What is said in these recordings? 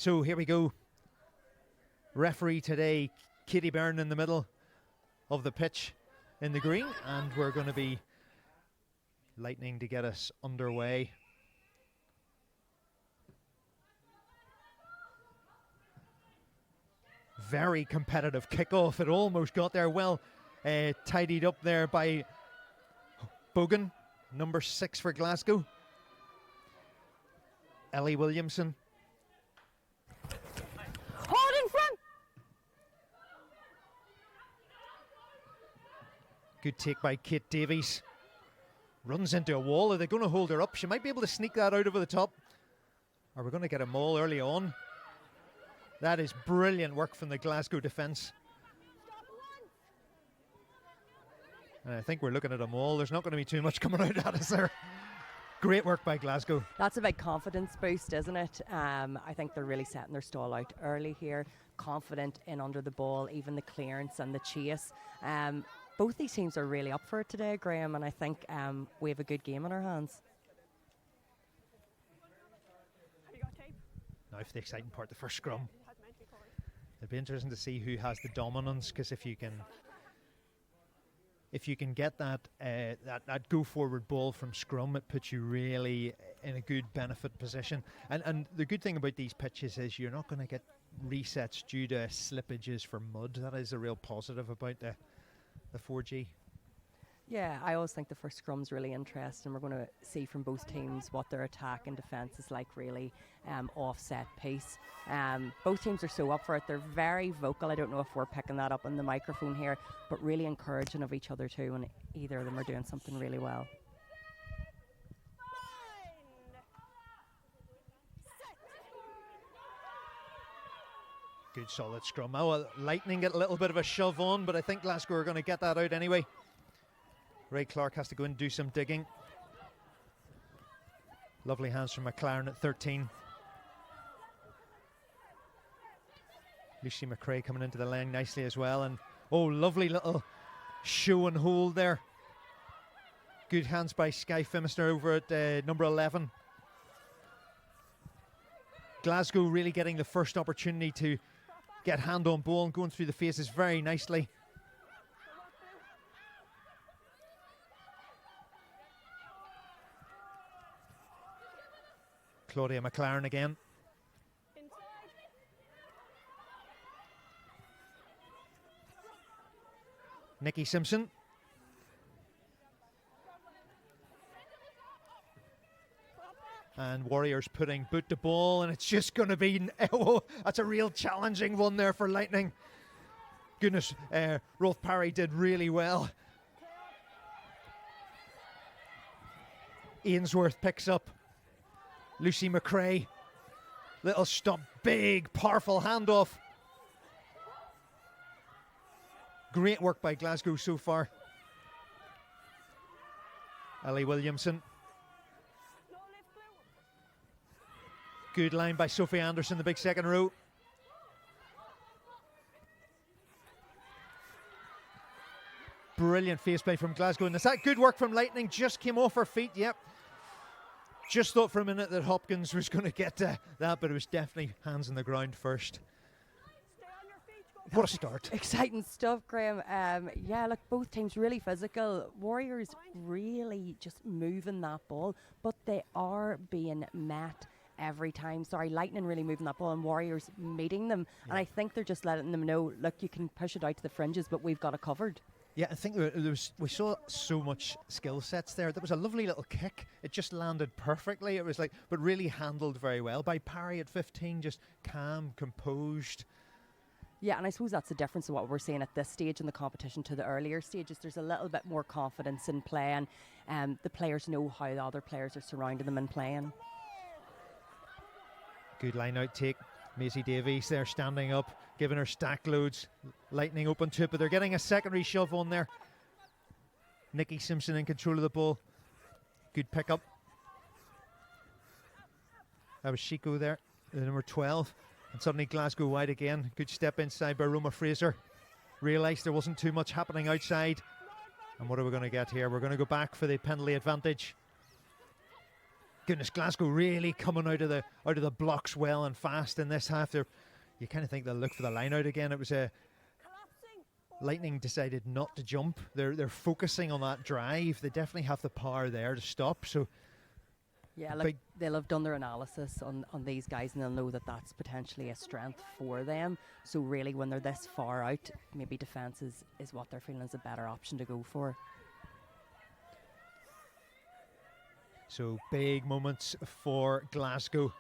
So here we go. Referee today, Kitty Byrne in the middle of the pitch in the green, and we're going to be lightning to get us underway. Very competitive kickoff. It almost got there. Well tidied up there by Bogan, number 6 for Glasgow. Ellie Williamson. Hold in front. Good take by Kate Davies. Runs into a wall. Are they going to hold her up? She might be able to sneak that out over the top. Are we going to get a maul early on? That is brilliant work from the Glasgow defence. And I think we're looking at a maul. There's not going to be too much coming out at us there. Great work by Glasgow. That's a big confidence boost, isn't it? I think they're really setting their stall out early here. Confident in under the ball, even the clearance and the chase. Both these teams are really up for it today, Graham, and I think we have a good game on our hands. Now for the exciting part, the first scrum. It'll be interesting to see who has the dominance, because if you can get that go forward ball from scrum, it puts you really in a good benefit position. And the good thing about these pitches is you're not going to get resets due to slippages for mud. That is a real positive about the 4G. Yeah, I always think the first scrum's really interesting. We're going to see from both teams what their attack and defence is like, really offset piece. Both teams are so up for it. They're very vocal. I don't know if we're picking that up on the microphone here, but really encouraging of each other too, and either of them are doing something really well. Good solid scrum. Oh, well, Lightning get a little bit of a shove on, but I think Glasgow are going to get that out anyway. Ray Clark has to go and do some digging. Lovely hands from McLaren at 13. Lucy McRae coming into the lane nicely as well. And oh, lovely little show and hold there. Good hands by Skye Phimister over at number 11. Glasgow really getting the first opportunity to get hand on ball and going through the faces very nicely. Claudia McLaren again. Nikki Simpson. And Warriors putting boot to ball, and it's just going to be, oh, that's a real challenging one there for Lightning. Goodness, Rolf Parry did really well. Ainsworth picks up. Lucy McRae, little stop, big, powerful handoff. Great work by Glasgow so far. Ellie Williamson. Good line by Sophie Anderson, the big second row. Brilliant face play from Glasgow. And that good work from Lightning, just came off her feet, yep. Just thought for a minute that Hopkins was going to get that, but it was definitely hands on the ground first. What a start. Exciting stuff, Graham. Yeah, look, both teams really physical. Warriors really just moving that ball, but they are being met every time. Sorry, Lightning really moving that ball and Warriors meeting them. Yeah. And I think they're just letting them know, look, you can push it out to the fringes, but we've got it covered. Yeah, I think we saw so much skill sets there. There was a lovely little kick. It just landed perfectly. It was like, but really handled very well by Parry at 15, just calm, composed. Yeah, and I suppose that's the difference of what we're seeing at this stage in the competition to the earlier stages. There's a little bit more confidence in playing, and the players know how the other players are surrounding them and playing. Good line out take. Maisie Davies there standing up, giving her stack loads. Lightning open to it, but they're getting a secondary shove on there. Nikki Simpson in control of the ball. Good pickup. That was Chico there, the number 12. And suddenly Glasgow wide again. Good step inside by Roma Fraser. Realised there wasn't too much happening outside. And what are we going to get here? We're going to go back for the penalty advantage. goodness, Glasgow really coming out of the blocks well and fast in this half. You kind of think they'll look for the line out again. It was Lightning decided not to jump. They're focusing on that drive. They definitely have the power there to stop. So yeah, look, they'll have done their analysis on these guys, and they'll know that that's potentially a strength for them. So really, when they're this far out, maybe defence is what they're feeling is a better option to go for. So big moments for Glasgow.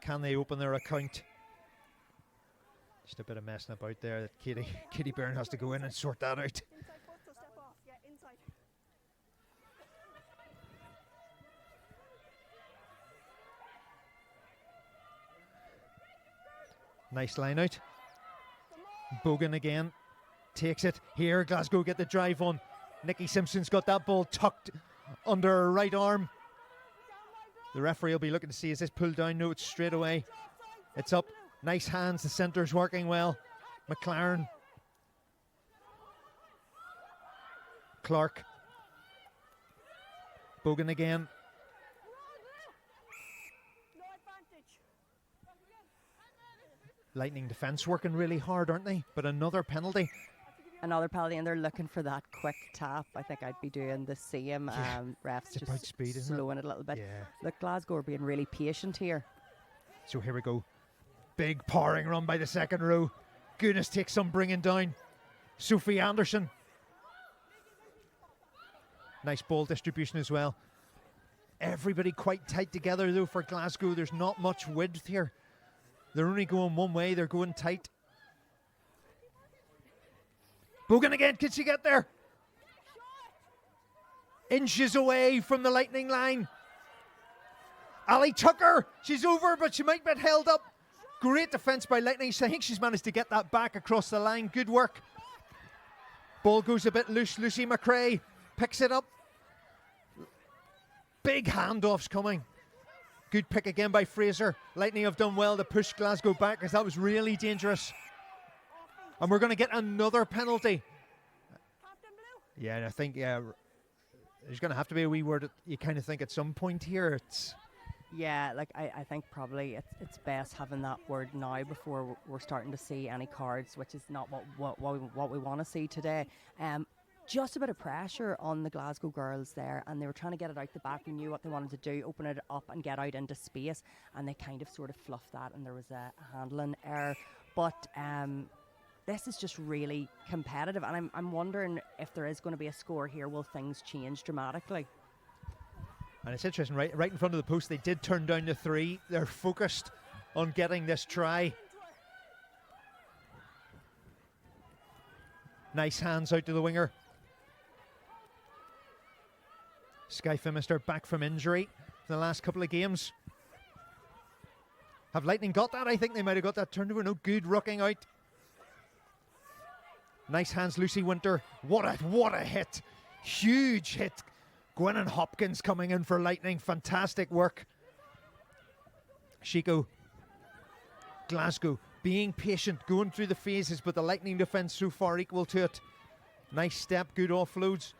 Can they open their account? Just a bit of messing about there that Katie Byrne has to go in and sort that out. Nice line out. Bogan again takes it. Here, Glasgow get the drive on. Nikki Simpson's got that ball tucked under her right arm. The referee will be looking to see, is this pulled down? No, it's straight away. It's up. Nice hands. The centre's working well. McLaren. Clark. Bogan again. Lightning defence working really hard, aren't they? But another penalty. Another penalty, and they're looking for that quick tap. I think I'd be doing the same. Refs it's about just speed, slowing it a little bit. Yeah. Look, Glasgow are being really patient here. So here we go. Big powering run by the second row. Goodness takes some bringing down. Sophie Anderson. Nice ball distribution as well. Everybody quite tight together though for Glasgow. There's not much width here. They're only going one way. They're going tight. Bogan again. Can she get there? Inches away from the Lightning line. Ali Tucker. She's over, but she might get held up. Great defence by Lightning. I think she's managed to get that back across the line. Good work. Ball goes a bit loose. Lucy McRae picks it up. Big handoffs coming. Good pick again by Fraser. Lightning have done well to push Glasgow back because that was really dangerous. And we're going to get another penalty. Yeah, and I think there's going to have to be a wee word. You kind of think at some point here it's... Yeah, like I think probably it's best having that word now before we're starting to see any cards, which is not what we want to see today. Just a bit of pressure on the Glasgow girls there, and they were trying to get it out the back. We knew what they wanted to do, open it up and get out into space, and they kind of sort of fluffed that, and there was a handling error. But this is just really competitive, and I'm wondering if there is going to be a score here, will things change dramatically? And it's interesting, right in front of the post, they did turn down the 3. They're focused on getting this try. Nice hands out to the winger. Skye Phimister back from injury for the last couple of games. Have Lightning got that? I think they might have got that turned over. No, good rucking out. Nice hands, Lucy Winter. What a hit. Huge hit. Gwennon Hopkins coming in for Lightning. Fantastic work. Shiko. Glasgow being patient, going through the phases, but the Lightning defence so far equal to it. Nice step, good offloads.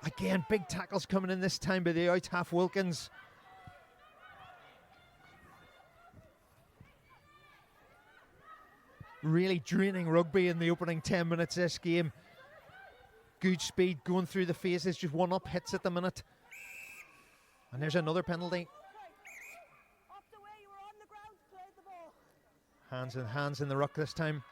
Again, big tackles coming in this time by the out half Wilkins. Really draining rugby in the opening 10 minutes of this game. Good speed going through the phases, just one up hits at the minute. And there's another penalty. Hands in the ruck this time.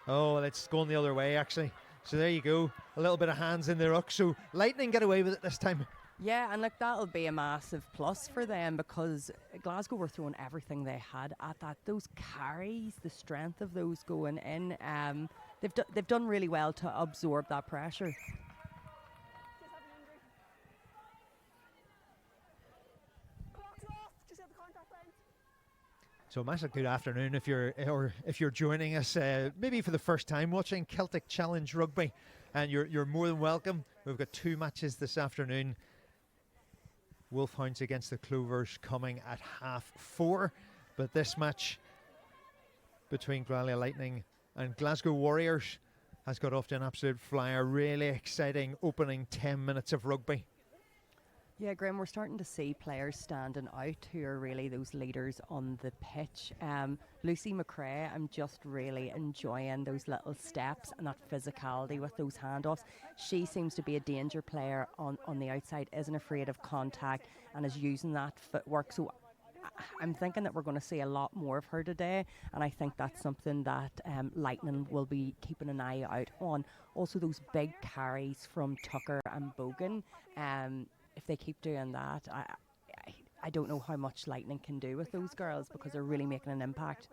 Oh, it's going the other way actually. So there you go, a little bit of hands in the ruck. So Lightning get away with it this time. Yeah, and look, that'll be a massive plus for them because Glasgow were throwing everything they had at that. Those carries, the strength of those going in, they've done really well to absorb that pressure. So massive good afternoon if you're joining us maybe for the first time watching Celtic Challenge Rugby, and you're more than welcome. We've got 2 matches this afternoon. Wolfhounds against the Clovers coming at 4:30, but this match between Gwalia Lightning and Glasgow Warriors has got off to an absolute flyer. Really exciting opening 10 minutes of rugby. Yeah, Graham, we're starting to see players standing out who are really those leaders on the pitch. Lucy McRae, I'm just really enjoying those little steps and that physicality with those handoffs. She seems to be a danger player on the outside, isn't afraid of contact and is using that footwork. So I'm thinking that we're going to see a lot more of her today, and I think that's something that Lightning will be keeping an eye out on. Also, those big carries from Tucker and Bogan. If they keep doing that, I don't know how much Lightning can do with those girls because they're really making an impact.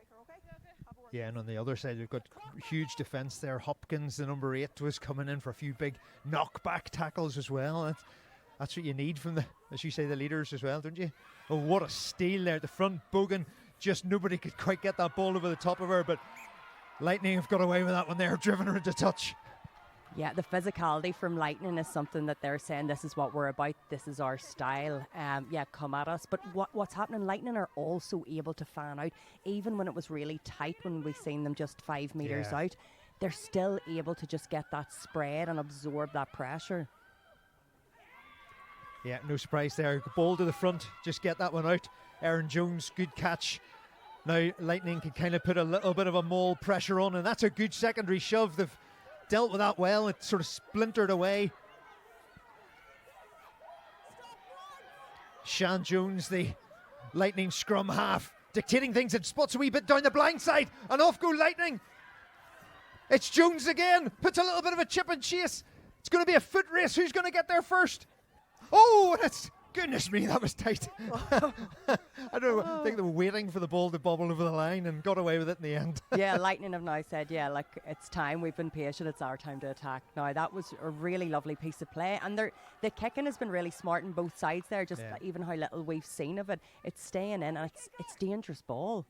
Yeah, and on the other side, we've got huge defence there. Hopkins, the number 8, was coming in for a few big knockback tackles as well. That's what you need from the, as you say, the leaders as well, don't you? Oh, what a steal there at the front. Bogan, just nobody could quite get that ball over the top of her, but Lightning have got away with that one there, driven her into touch. Yeah, the physicality from Lightning is something that they're saying, this is what we're about, this is our style. Yeah, come at us. But what's happening, Lightning are also able to fan out. Even when it was really tight, when we've seen them just 5 metres out, they're still able to just get that spread and absorb that pressure. Yeah, no surprise there. Ball to the front, just get that one out. Erin Jones, good catch. Now Lightning can kind of put a little bit of a maul pressure on, and that's a good secondary shove. They've dealt with that well. It sort of splintered away. Shan Jones, the Lightning scrum half, dictating things and spots a wee bit down the blind side, and off go Lightning. It's Jones again, puts a little bit of a chip and chase. It's going to be a foot race. Who's going to get there first? Oh, that's, goodness me, that was tight. I don't know, I think they were waiting for the ball to bobble over the line and got away with it in the end. Yeah, Lightning have now said, yeah, like, it's time, we've been patient, it's our time to attack. Now, that was a really lovely piece of play, and the kicking has been really smart on both sides there, just even how little we've seen of it. It's staying in, and it's dangerous ball.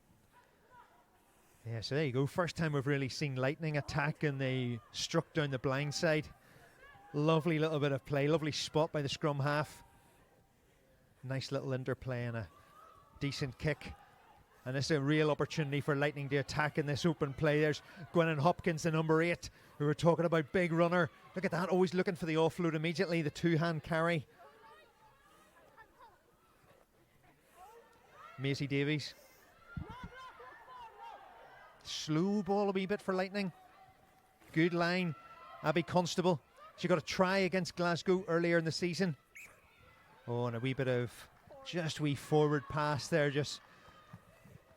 Yeah, so there you go. First time we've really seen Lightning attack, and they struck down the blind side. Lovely little bit of play, lovely spot by the scrum half. Nice little interplay and a decent kick. And this is a real opportunity for Lightning to attack in this open play. There's Gwennon Hopkins, the number 8, who were talking about big runner. Look at that, always looking for the offload immediately, the two-hand carry. Maisie Davies. Slow ball a wee bit for Lightning. Good line. Abby Constable. She got a try against Glasgow earlier in the season. Oh, and a wee bit of just wee forward pass there, just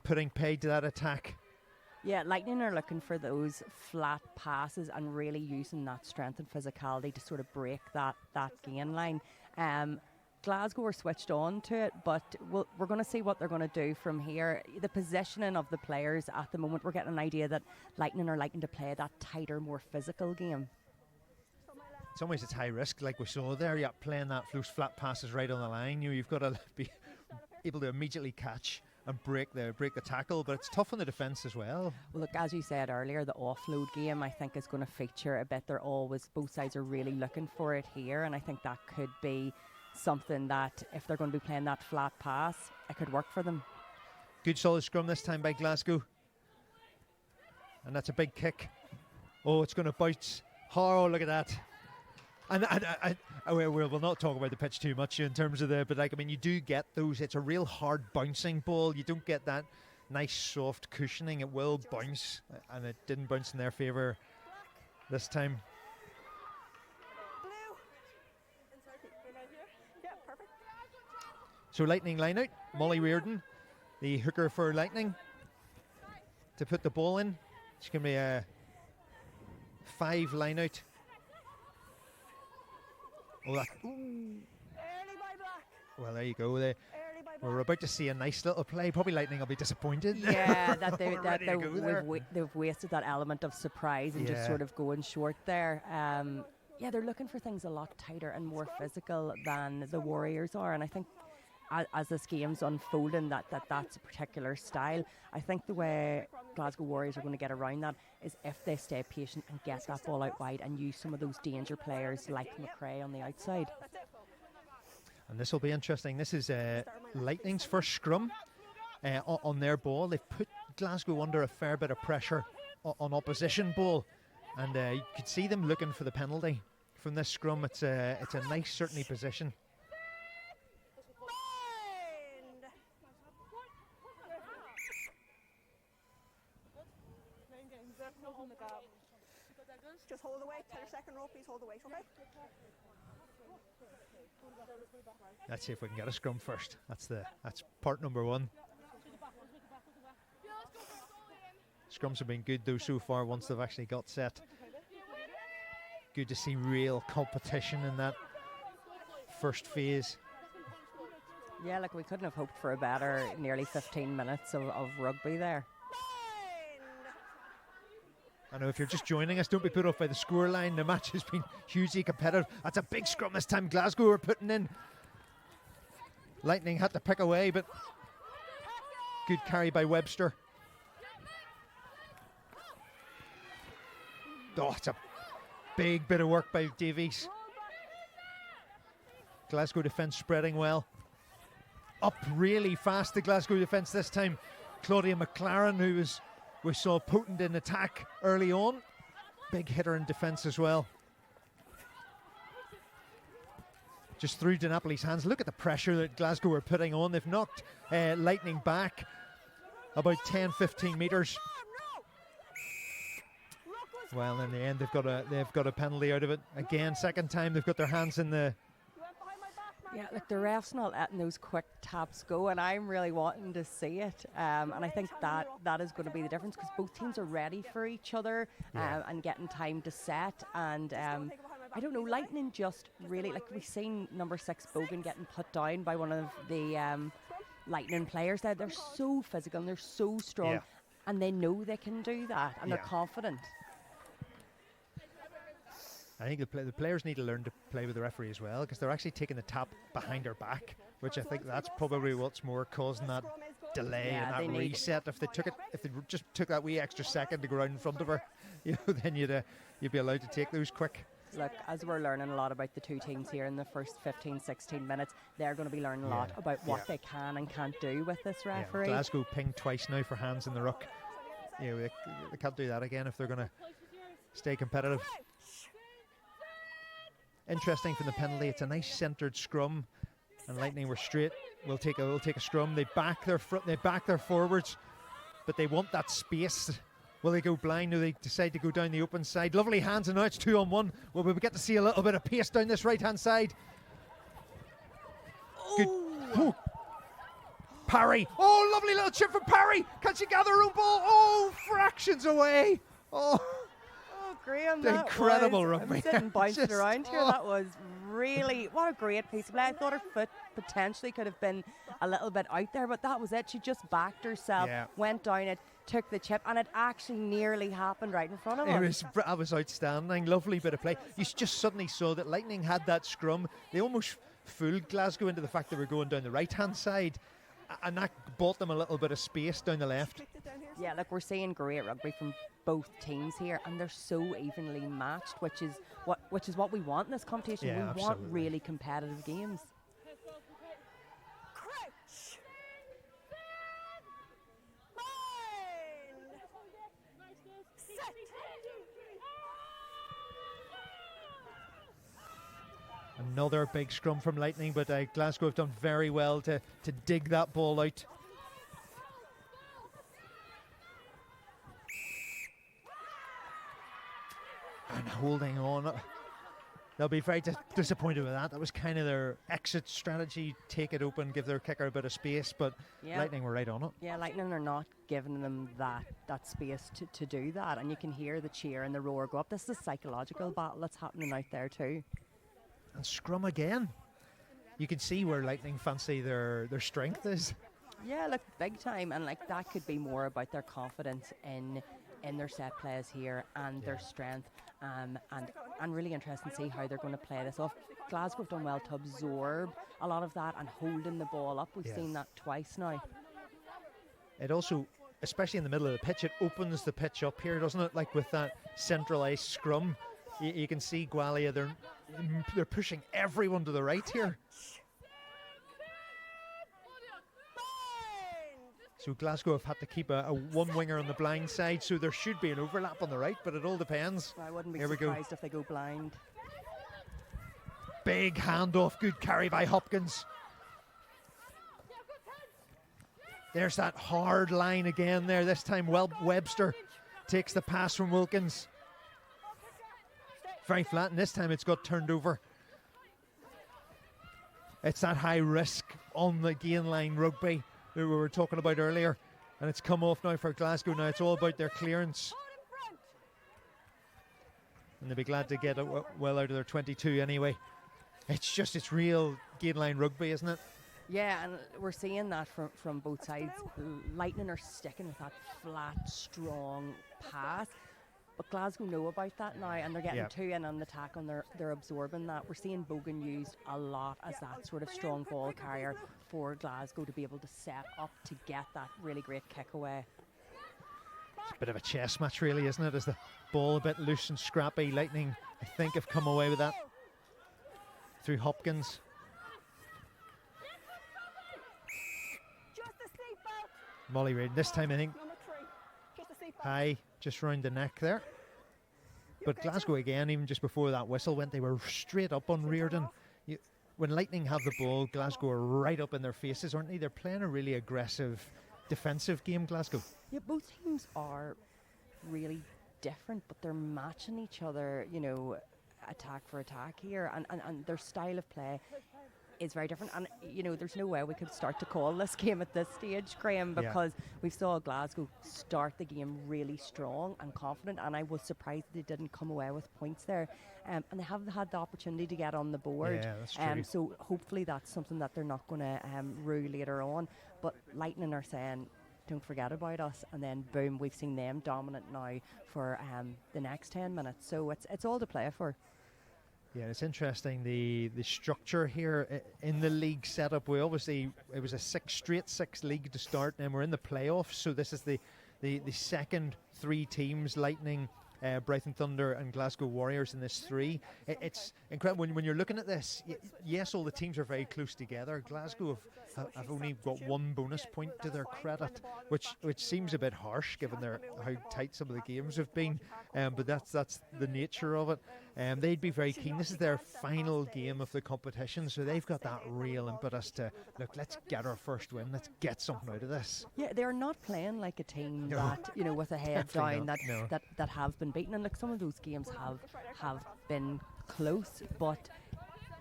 putting paid to that attack. Yeah, Lightning are looking for those flat passes and really using that strength and physicality to sort of break that gain line. Glasgow are switched on to it, but we're going to see what they're going to do from here. The positioning of the players at the moment, we're getting an idea that Lightning are liking to play that tighter, more physical game. In some ways it's high risk, like we saw there. You're playing those flat passes right on the line. You've got to be able to immediately catch and break the tackle, but it's tough on the defence as well. Well, look, as you said earlier, the offload game I think is going to feature a bit. Both sides are really looking for it here, and I think that could be something that if they're going to be playing that flat pass, it could work for them. Good solid scrum this time by Glasgow, and that's a big kick. Oh, it's going to bounce. Oh, look at that. And we'll not talk about the pitch too much in terms of but like, I mean, you do get those. It's a real hard bouncing ball. You don't get that nice soft cushioning. It will bounce, and it didn't bounce in their favour this time. So Lightning line out. Molly Reardon, the hooker for Lightning, to put the ball in. It's going to be a 5 line out. Oh, well, there you go. We're about to see a nice little play. Probably Lightning will be disappointed. Yeah, they've wasted that element of surprise and just sort of going short there. Yeah, they're looking for things a lot tighter and more physical than the Warriors are, and I think as this game's unfolding, that's a particular style. I think the way Glasgow Warriors are going to get around that is if they stay patient and get that ball out wide and use some of those danger players like McRae on the outside. And this will be interesting. This is Lightning's first scrum on their ball. They've put Glasgow under a fair bit of pressure on opposition ball, and you could see them looking for the penalty from this scrum. It's a nice, certainly, position. Just hold the weight. Tell your second row, please hold the weight, okay? Let's see if we can get a scrum first. That's part number one. Scrums have been good though so far once they've actually got set. Good to see real competition in that first phase. Yeah, like we couldn't have hoped for a better nearly 15 minutes of rugby there. I know if you're just joining us, don't be put off by the scoreline. The match has been hugely competitive. That's a big scrum this time. Glasgow are putting in. Lightning had to pick away, but good carry by Webster. Oh, it's a big bit of work by Davies. Glasgow defence spreading well. Up really fast, the Glasgow defence this time. Claudia McLaren, who we saw potent in attack early on. Big hitter in defence as well. Just through to Napoli's hands. Look at the pressure that Glasgow are putting on. They've knocked Lightning back about 10-15 metres. Well, in the end, they've got a penalty out of it. Again, second time they've got their hands in the... Yeah, like the ref's not letting those quick taps go, and I'm really wanting to see it. And I think that is going to be the difference, because both teams are ready for each other and getting time to set. And I don't know, Lightning just really, like we've seen number 6 Bogan getting put down by one of the Lightning players there. They're so physical and they're so strong, and they know they can do that, and they're confident. I think the players need to learn to play with the referee as well, because they're actually taking the tap behind her back, which I think that's probably what's more causing that delay and that reset. If they just took that wee extra second to go around in front of her, then you'd be allowed to take those quick. Look, as we're learning a lot about the two teams here in the first 15-16 minutes, they're going to be learning a lot about what they can and can't do with this referee. Glasgow pinged twice now for hands in the ruck. They can't do that again if they're going to stay competitive. Interesting from the penalty, it's a nice centred scrum, and Lightning were straight. We'll take a scrum. They back their forwards, but they want that space. Will they go blind, or they decide to go down the open side? Lovely hands, and now it's 2-on-1. Well, we get to see a little bit of pace down this right hand side. Good. Oh. Parry. Oh, lovely little chip from Parry. Can she gather her own ball? Oh, fractions away. Oh. Graham, incredible rugby. I'm sitting bouncing around here. That was really, what a great piece of play. I thought her foot potentially could have been a little bit out there, but that was it. She just backed herself, went down it, took the chip, and it actually nearly happened right in front of us. That was outstanding. Lovely bit of play. You just suddenly saw that Lightning had that scrum. They almost fooled Glasgow into the fact they were going down the right-hand side, and that bought them a little bit of space down the left. Yeah, look, we're seeing great rugby from both teams here, and they're so evenly matched, which is what we want in this competition. Yeah, we want really competitive games. Crouch. Set. Another big scrum from Lightning, but Glasgow have done very well to dig that ball out. And holding on. They'll be very disappointed with that. That was kind of their exit strategy. Take it open, give their kicker a bit of space, but Lightning were right on it. Yeah, Lightning are not giving them that space to do that. And you can hear the cheer and the roar go up. This is a psychological battle that's happening out there too. And scrum again. You can see where Lightning fancy their strength is. Yeah, look, big time. And like that could be more about their confidence in their set plays here and their strength. And really interesting to see how they're going to play this off. Glasgow have done well to absorb a lot of that and holding the ball up. We've seen that twice now. It also, especially in the middle of the pitch, it opens the pitch up here, doesn't it? Like with that centralised scrum. You can see Gwalia, they're pushing everyone to the right here. So Glasgow have had to keep a one winger on the blind side, so there should be an overlap on the right, but it all depends. I wouldn't be surprised if they go blind. Big handoff, good carry by Hopkins. There's that hard line again there, this time Webster Takes the pass from Wilkins. Very flat, and this time it's got turned over. It's that high risk on the gain line rugby that we were talking about earlier. And it's come off now for Glasgow. Now it's all about their clearance. And they'll be glad to get it well out of their 22 anyway. It's real gain line rugby, isn't it? Yeah, and we're seeing that from both sides. Lightning are sticking with that flat, strong pass. But Glasgow know about that now, and they're getting two in on the attack, and they're absorbing that. We're seeing Bogan used a lot as that sort of strong ball carrier for Glasgow to be able to set up to get that really great kick away. It's a bit of a chess match, really, isn't it? As the ball a bit loose and scrappy. Lightning, I think, have come away with that through Hopkins. Molly Reid, this time I think high, just round the neck there. But Glasgow again, even just before that whistle went, they were straight up on Reardon. When Lightning have the ball, Glasgow are right up in their faces, aren't they? They're playing a really aggressive defensive game, Glasgow. Yeah, both teams are really different, but they're matching each other, you know, attack for attack here, and their style of play is very different. And you know, there's no way we could start to call this game at this stage, Graham, because we saw Glasgow start the game really strong and confident, and I was surprised they didn't come away with points there, and they haven't had the opportunity to get on the board. Yeah, that's true. So hopefully that's something that they're not going to rue later on. But Lightning are saying, don't forget about us, and then boom, we've seen them dominant now for the next 10 minutes. So it's all to play for. Yeah, it's interesting, the structure here in the league setup. It was a straight six league to start, and we're in the playoffs. So this is the second three teams: Lightning, Brighton Thunder, and Glasgow Warriors in this three. It's incredible when you're looking at this. Yes, all the teams are very close together. Glasgow have only got one bonus point to their credit, which seems a bit harsh given how tight some of the games have been. But that's the nature of it. They'd be very keen. This is their final game of the competition, so they've got that real impetus to look. Let's get our first win. Let's get something out of this. Yeah, they're not playing like a team that, you know, with a head down that have been beaten. And look, some of those games have been close, but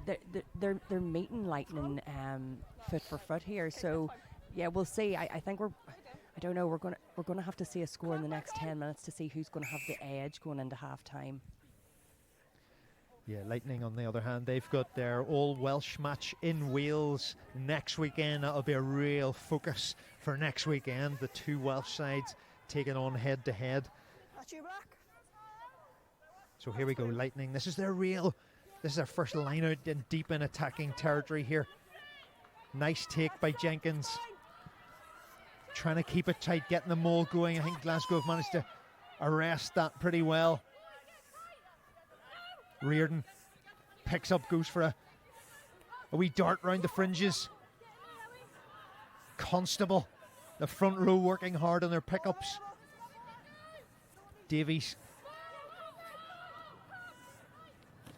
they're meeting Lightning foot for foot here. So yeah, we'll see. I think I don't know. We're gonna have to see a score in the next 10 minutes to see who's going to have the edge going into half time. Yeah, Lightning, on the other hand, they've got their all-Welsh match in Wales next weekend. That'll be a real focus for next weekend. The two Welsh sides taking on head-to-head. That's you back. So here we go, Lightning. This is their first line out in deep in attacking territory here. Nice take by Jenkins. Trying to keep it tight, getting the maul going. I think Glasgow have managed to arrest that pretty well. Reardon picks up, goes for a wee dart round the fringes. Constable, the front row working hard on their pickups. Davies.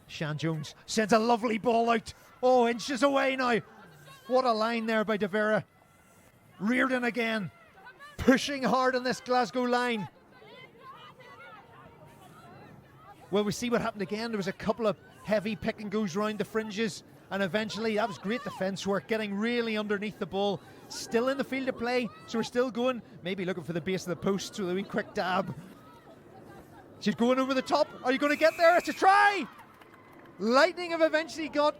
Shan Jones sends a lovely ball out. Oh, inches away now. What a line there by De Vera. Reardon again, pushing hard on this Glasgow line. Well, we see what happened again. There was a couple of heavy pick and goes round the fringes, and eventually that was great defence work, getting really underneath the ball. Still in the field of play, so we're still going. Maybe looking for the base of the post with a wee quick dab. She's going over the top. Are you going to get there? It's a try! Lightning have eventually got.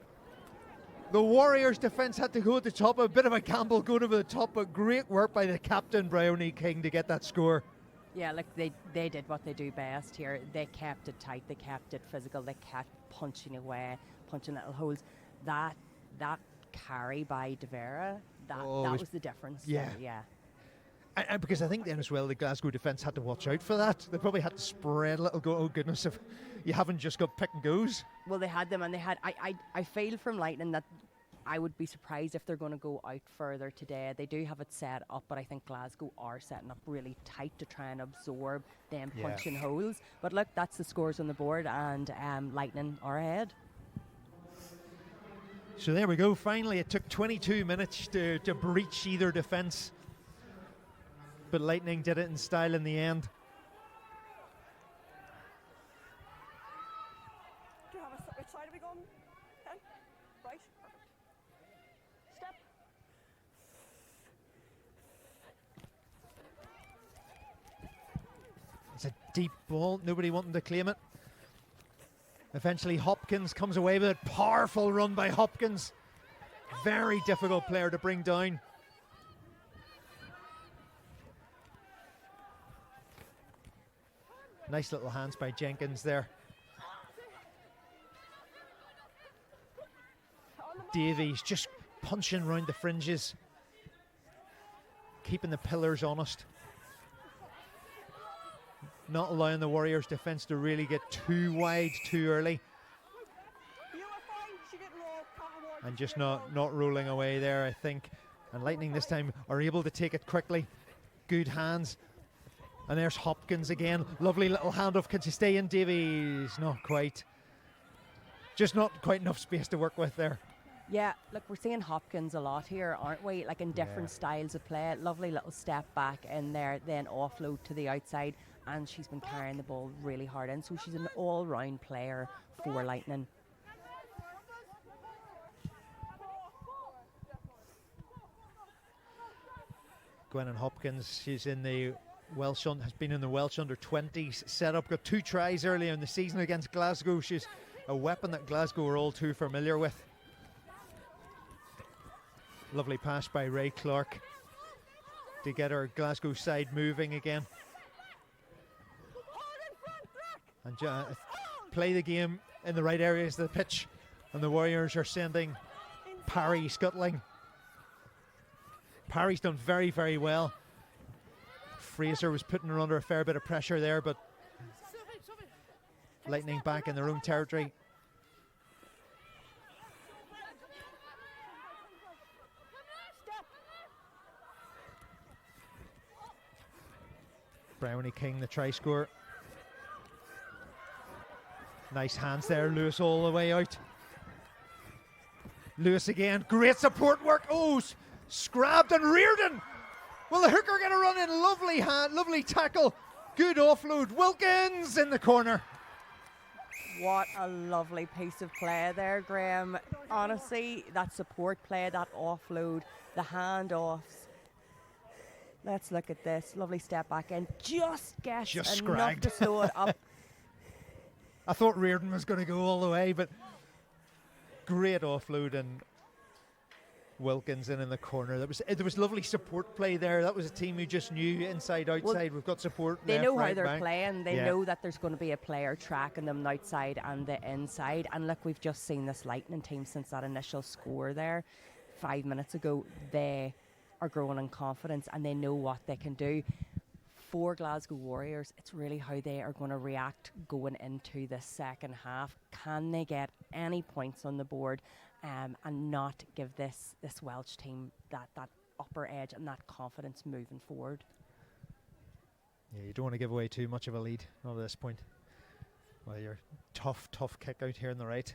The Warriors' defence had to go at the top. A bit of a gamble going over the top, but great work by the captain, Bryony King, to get that score. Yeah, look, they did what they do best here. They kept it tight, they kept it physical, they kept punching away, punching little holes. That carry by De Vera, that was the difference. Yeah. Yeah. And because I think then as well, the Glasgow defence had to watch out for that. They probably had to spread a little, go, oh goodness, if you haven't just got pick and goes. Well, they had them, and they had, I feel from Lightning that I would be surprised if they're going to go out further today. They do have it set up, but I think Glasgow are setting up really tight to try and absorb them punching holes. But look, that's the scores on the board, and Lightning are ahead. So there we go. Finally, it took 22 minutes to breach either defence, but Lightning did it in style in the end. It's a deep ball, nobody wanting to claim it. Eventually Hopkins comes away with it. Powerful run by Hopkins. Very difficult player to bring down. Nice little hands by Jenkins there. Davies just punching round the fringes, keeping the pillars honest, not allowing the Warriors defence to really get too wide too early, and just not rolling away there, I think. And Lightning this time are able to take it quickly. Good hands. And there's Hopkins again. Lovely little handoff. Can she stay in? Davies? Not quite. Just not quite enough space to work with there. Yeah, look, we're seeing Hopkins a lot here, aren't we? Like in different styles of play. Lovely little step back in there, then offload to the outside. And she's been carrying the ball really hard in. So she's an all-round player for Lightning. Gwennon Hopkins, she's in the has been in the Welsh under-20s setup. Got 2 tries earlier in the season against Glasgow. She's a weapon that Glasgow are all too familiar with. Lovely pass by Ray Clark to get her Glasgow side moving again. And play the game in the right areas of the pitch. And the Warriors are sending Parry scuttling. Parry's done very, very well. Fraser was putting her under a fair bit of pressure there, but Lightning back in their own territory. Brownie King, the try scorer. Nice hands there, Lewis all the way out. Lewis again, great support work. Oh, scrabbed and Reardon. Will the hooker get a run in? Lovely hand, lovely tackle. Good offload. Wilkins in the corner. What a lovely piece of play there, Graham. Honestly, that support play, that offload, the handoffs. Let's look at this. Lovely step back in. Just enough scragged to slow it up. I thought Reardon was going to go all the way, but great offload and Wilkins in the corner. There was lovely support play there. That was a team who just knew inside, outside. Well, we've got support. They left, know right, how they're back. playing. They know that there's going to be a player tracking them outside and the inside. And look, we've just seen this Lightning team since that initial score there 5 minutes ago. They are growing in confidence and they know what they can do. For Glasgow Warriors, it's really how they are going to react going into the second half. Can they get any points on the board and not give this Welsh team that upper edge and that confidence moving forward? Yeah, you don't want to give away too much of a lead, not at this point. Well, you're tough kick out here on the right.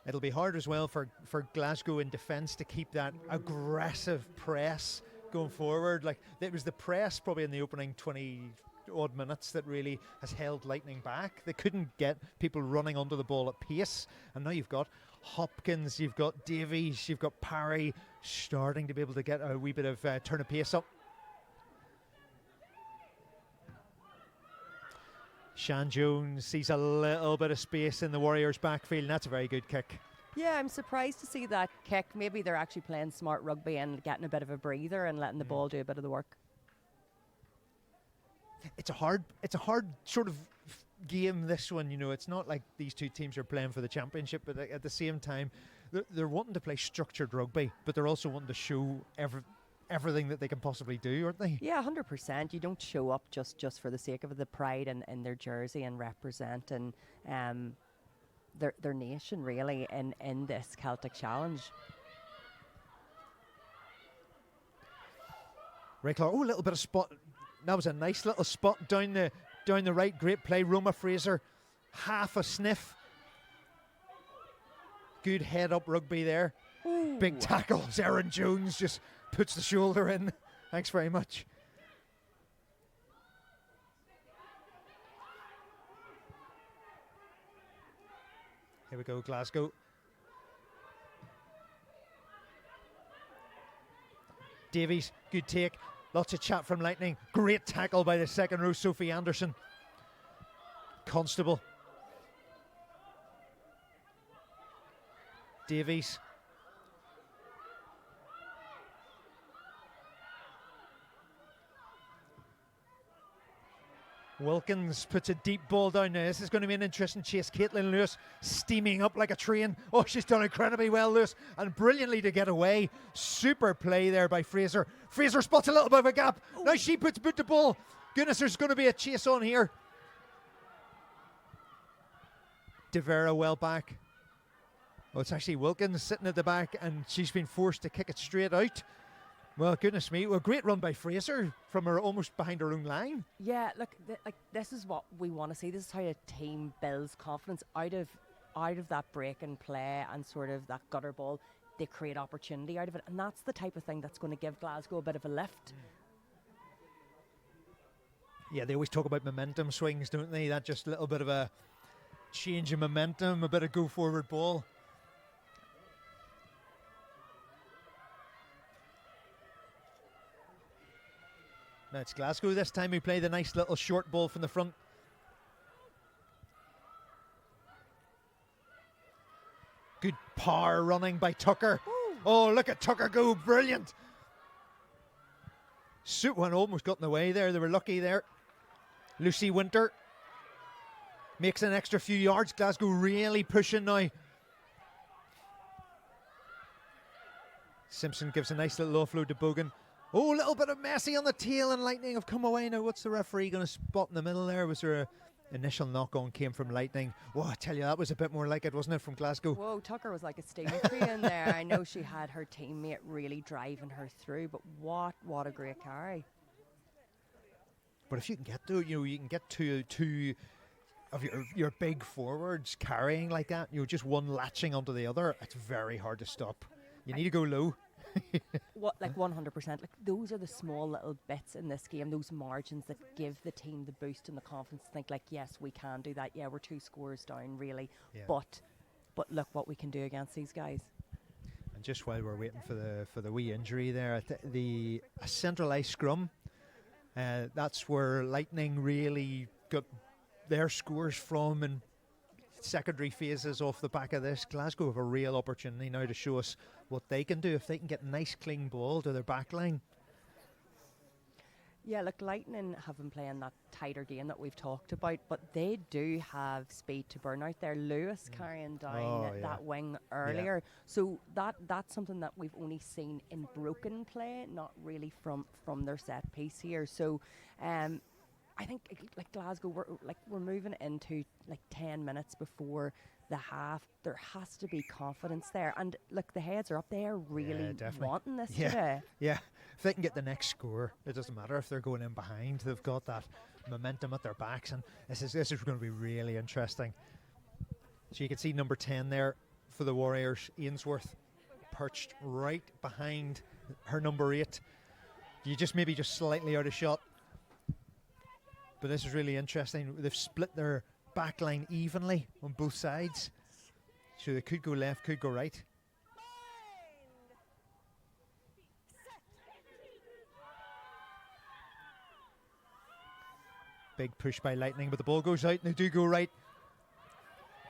It'll be hard as well for Glasgow in defence to keep that aggressive press going forward. Like, it was the press probably in the opening 20 odd minutes that really has held Lightning back. They couldn't get people running onto the ball at pace, and now you've got Hopkins, you've got Davies, you've got Parry starting to be able to get a wee bit of turn of pace up. Shan Jones sees a little bit of space in the Warriors' backfield, and that's a very good kick. Yeah, I'm surprised to see that kick. Maybe they're actually playing smart rugby and getting a bit of a breather and letting the ball do a bit of the work. It's a hard sort of game, this one. You know, it's not like these two teams are playing for the championship, but at the same time, they're wanting to play structured rugby, but they're also wanting to show everything that they can possibly do, aren't they? Yeah, 100%. You don't show up just for the sake of it, the pride in their jersey and representing their nation really in this Celtic challenge. Ray Clark, a little bit of spot. That was a nice little spot down the right. Great play. Roma Fraser, half a sniff. Good head up rugby there. Ooh. Big tackles. Aaron Jones just puts the shoulder in. Thanks very much. Here we go, Glasgow. Davies, good take. Lots of chat from Lightning. Great tackle by the second row, Sophie Anderson. Constable. Davies. Wilkins puts a deep ball down now. This is going to be an interesting chase. Caitlin Lewis steaming up like a train. Oh, she's done incredibly well, Lewis, and brilliantly to get away. Super play there by Fraser. Fraser spots a little bit of a gap. Now she puts boot the ball. Goodness, there's going to be a chase on here. De Vera well back. Oh, it's actually Wilkins sitting at the back, and she's been forced to kick it straight out. Well, goodness me. Well, great run by Fraser from her almost behind her own line. Yeah, look, this is what we want to see. This is how a team builds confidence out of that break and play and sort of that gutter ball. They create opportunity out of it, and that's the type of thing that's going to give Glasgow a bit of a lift. Yeah, they always talk about momentum swings, don't they? That just a little bit of a change in momentum, a bit of go forward ball. Now it's Glasgow this time who play the nice little short ball from the front. Good power running by Tucker. Ooh. Oh, look at Tucker go. Brilliant. Suit one almost got in the way there. They were lucky there. Lucy Winter makes an extra few yards. Glasgow really pushing now. Simpson gives a nice little offload to Bogan. Oh, a little bit of messy on the tail, and Lightning have come away now. What's the referee going to spot in the middle there? Was there a initial knock-on came from Lightning? Oh, I tell you, that was a bit more like it, wasn't it, from Glasgow? Whoa, Tucker was like a steam train there. I know she had her teammate really driving her through, but what a great carry. But if you can get to, you can get two of your big forwards carrying like that, just one latching onto the other, it's very hard to stop. You need to go low. What, like 100%. Like those are the small little bits in this game, those margins that give the team the boost and the confidence to think like, yes, we can do that. Yeah, we're 2 scores down, really, yeah. But look what we can do against these guys. And just while we're waiting for the wee injury there, a centralised scrum. That's where Lightning really got their scores from in secondary phases off the back of this. Glasgow have a real opportunity now to show us what they can do if they can get a nice clean ball to their back line. Yeah, look, Lightning have been playing that tighter game that we've talked about, but they do have speed to burn out there. Lewis carrying down that wing earlier. Yeah. So that's something that we've only seen in broken play, not really from their set piece here. So I think like Glasgow, we're moving into like 10 minutes before the half. There has to be confidence there, and look, the heads are up there, really wanting this today. Yeah, if they can get the next score, it doesn't matter if they're going in behind. They've got that momentum at their backs, and this is going to be really interesting. So you can see number 10 there for the Warriors, Ainsworth, perched right behind her number 8. You maybe just slightly out of shot. But this is really interesting. They've split their back line evenly on both sides. So they could go left, could go right. Big push by Lightning, but the ball goes out and they do go right.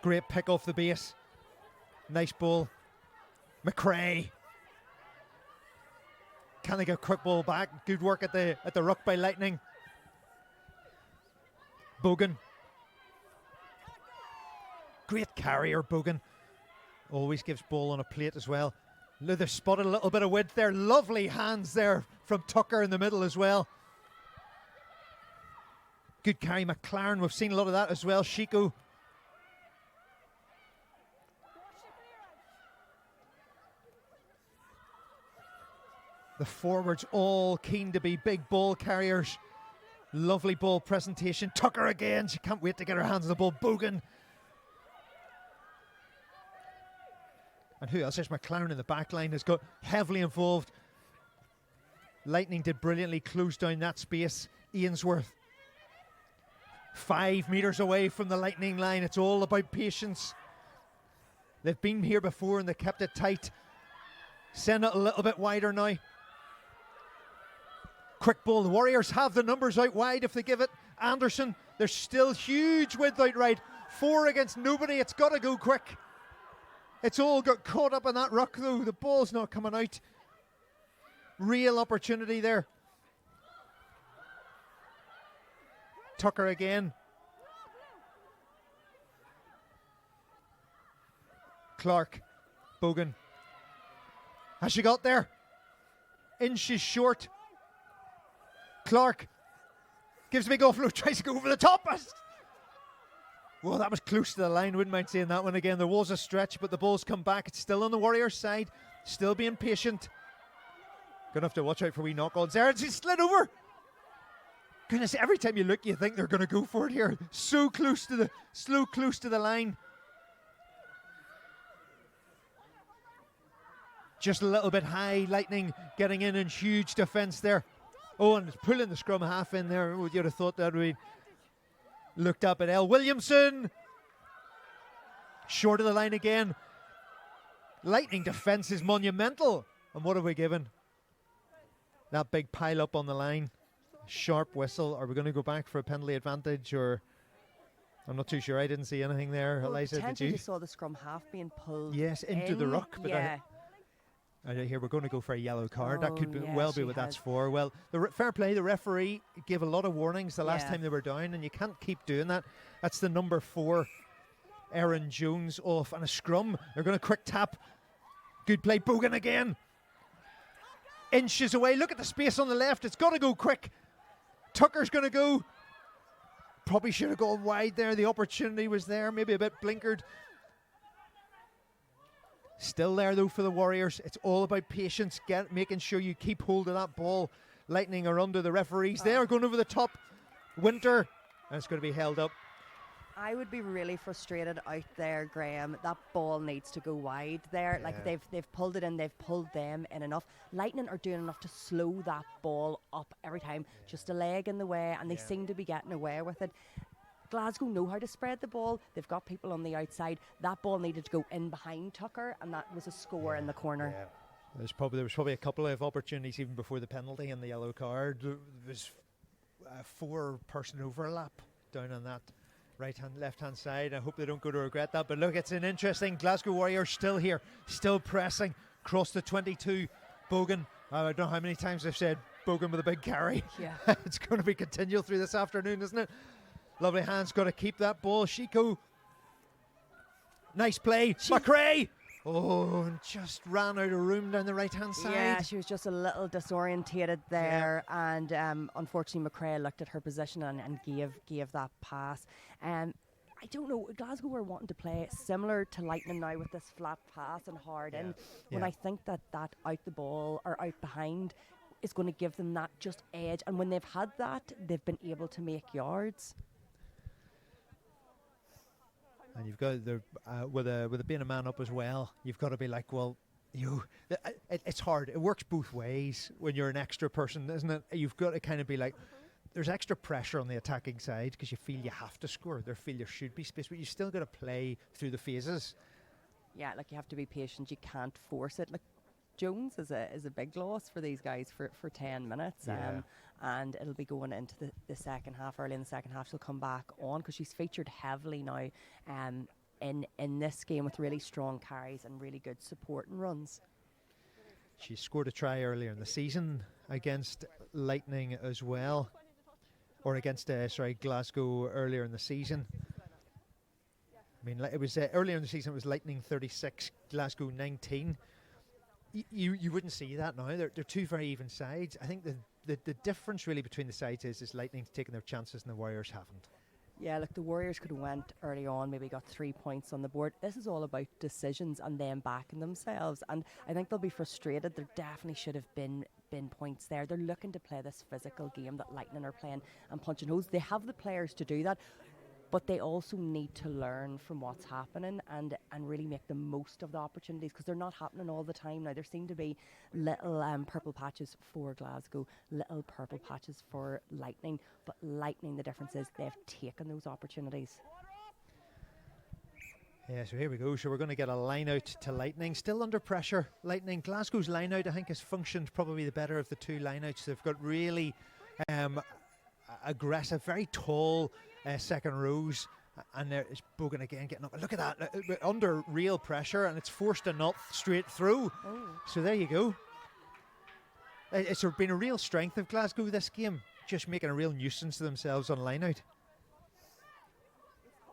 Great pick off the base. Nice ball. McRae. Can they get a quick ball back? Good work at the ruck by Lightning. Bogan. Great carrier, Bogan. Always gives ball on a plate as well. They've spotted a little bit of width there. Lovely hands there from Tucker in the middle as well. Good carry, McLaren. We've seen a lot of that as well. Shiko. The forwards all keen to be big ball carriers. Lovely ball presentation. Tucker again. She can't wait to get her hands on the ball. Bogan. And who else? There's McLaren in the back line has got heavily involved. Lightning did brilliantly close down that space. Ainsworth 5 metres away from the Lightning line. It's all about patience. They've been here before and they kept it tight. Send it a little bit wider now. Quick ball. The Warriors have the numbers out wide if they give it. Anderson, there's still huge width out right. 4 against nobody. It's got to go quick. It's all got caught up in that ruck though. The ball's not coming out. Real opportunity there. Tucker again. Clark. Bogan. Has she got there? Inches short. Clark gives a big offload, tries to go over the top. Well, that was close to the line. Wouldn't mind seeing that one again. There was a stretch, but the ball's come back. It's still on the Warriors' side. Still being patient. Gonna have to watch out for wee knock-ons there. And she slid over. Goodness, every time you look, you think they're gonna go for it here. So close to the line. Just a little bit high. Lightning getting in huge defence there. Oh, and it's pulling the scrum half in there. You'd have thought that we looked up at El Williamson. Short of the line again. Lightning defence is monumental. And what have we given? That big pile up on the line. Sharp whistle. Are we going to go back for a penalty advantage, or I'm not too sure. I didn't see anything there. Well, Eliza, did you? You saw the scrum half being pulled. Yes, into the ruck. But yeah. I hear we're going to go for a yellow card. That could be, yeah, well be what that's for. Well, fair play. The referee gave a lot of warnings the last time they were down, and you can't keep doing that. That's the number 4, Erin Jones, off. And a scrum. They're going to quick tap. Good play. Bogan again. Inches away. Look at the space on the left. It's got to go quick. Tucker's going to go. Probably should have gone wide there. The opportunity was there. Maybe a bit blinkered. Still there though for the Warriors. It's all about patience, making sure you keep hold of that ball. Lightning are under the referees. They are going over the top. Winter, and it's going to be held up. I would be really frustrated out there, Graham. That ball needs to go wide there. Yeah. Like they've pulled it in, they've pulled them in enough. Lightning are doing enough to slow that ball up every time. Just a leg in the way, and they seem to be getting away with it. Glasgow know how to spread the ball. They've got people on the outside. That ball needed to go in behind Tucker, and that was a score in the corner. Yeah. There was probably a couple of opportunities even before the penalty and the yellow card. There was a 4-person overlap down on that left-hand side. I hope they don't go to regret that. But look, it's an interesting. Glasgow Warriors still here, still pressing across the 22. Bogan. I don't know how many times I've said Bogan with a big carry. Yeah. It's going to be continual through this afternoon, isn't it? Lovely hands, got to keep that ball. Shiko. Nice play. McRae. Oh, and just ran out of room down the right-hand side. Yeah, she was just a little disorientated there, and unfortunately McRae looked at her position and gave that pass. I don't know, Glasgow were wanting to play similar to Lightning now with this flat pass and hard in. When I think that out the ball or out behind is going to give them that just edge, and when they've had that, they've been able to make yards. And you've got with it being a man up as well, you've got to be like, well, it's hard. It works both ways when you're an extra person, isn't it? You've got to kind of be like, there's extra pressure on the attacking side because you feel you have to score. There feel there should be space, but you still got to play through the phases. Yeah, like you have to be patient. You can't force it. Like Jones is a big loss for these guys for 10 minutes. And it'll be going into the second half. Early in the second half she'll come back on because she's featured heavily now in this game with really strong carries and really good support and runs. She scored a try earlier in the season against Lightning as well, or against Glasgow earlier in the season. I mean, it was earlier in the season it was Lightning 36, Glasgow 19. You wouldn't see that now. They're two very even sides. I think the difference really between the sides is Lightning's taking their chances and the Warriors haven't. Yeah, look, the Warriors could have went early on, maybe got 3 points on the board. This is all about decisions and them backing themselves, and I think they'll be frustrated. There definitely should have been points there. They're looking to play this physical game that Lightning are playing and punching holes. They have the players to do that, but they also need to learn from what's happening and really make the most of the opportunities, because they're not happening all the time now. There seem to be little purple patches for Glasgow, little purple patches for Lightning, but Lightning, the difference is they've taken those opportunities. Yeah, so here we go. So we're going to get a line out to Lightning. Still under pressure. Lightning. Glasgow's line out, I think, has functioned probably the better of the two line outs. They've got really aggressive, very tall second rows. And there's Bogan again getting up. Look at that. Under real pressure, and it's forced a nut straight through. Oh. So there you go. It's been a real strength of Glasgow this game, just making a real nuisance of themselves on line out.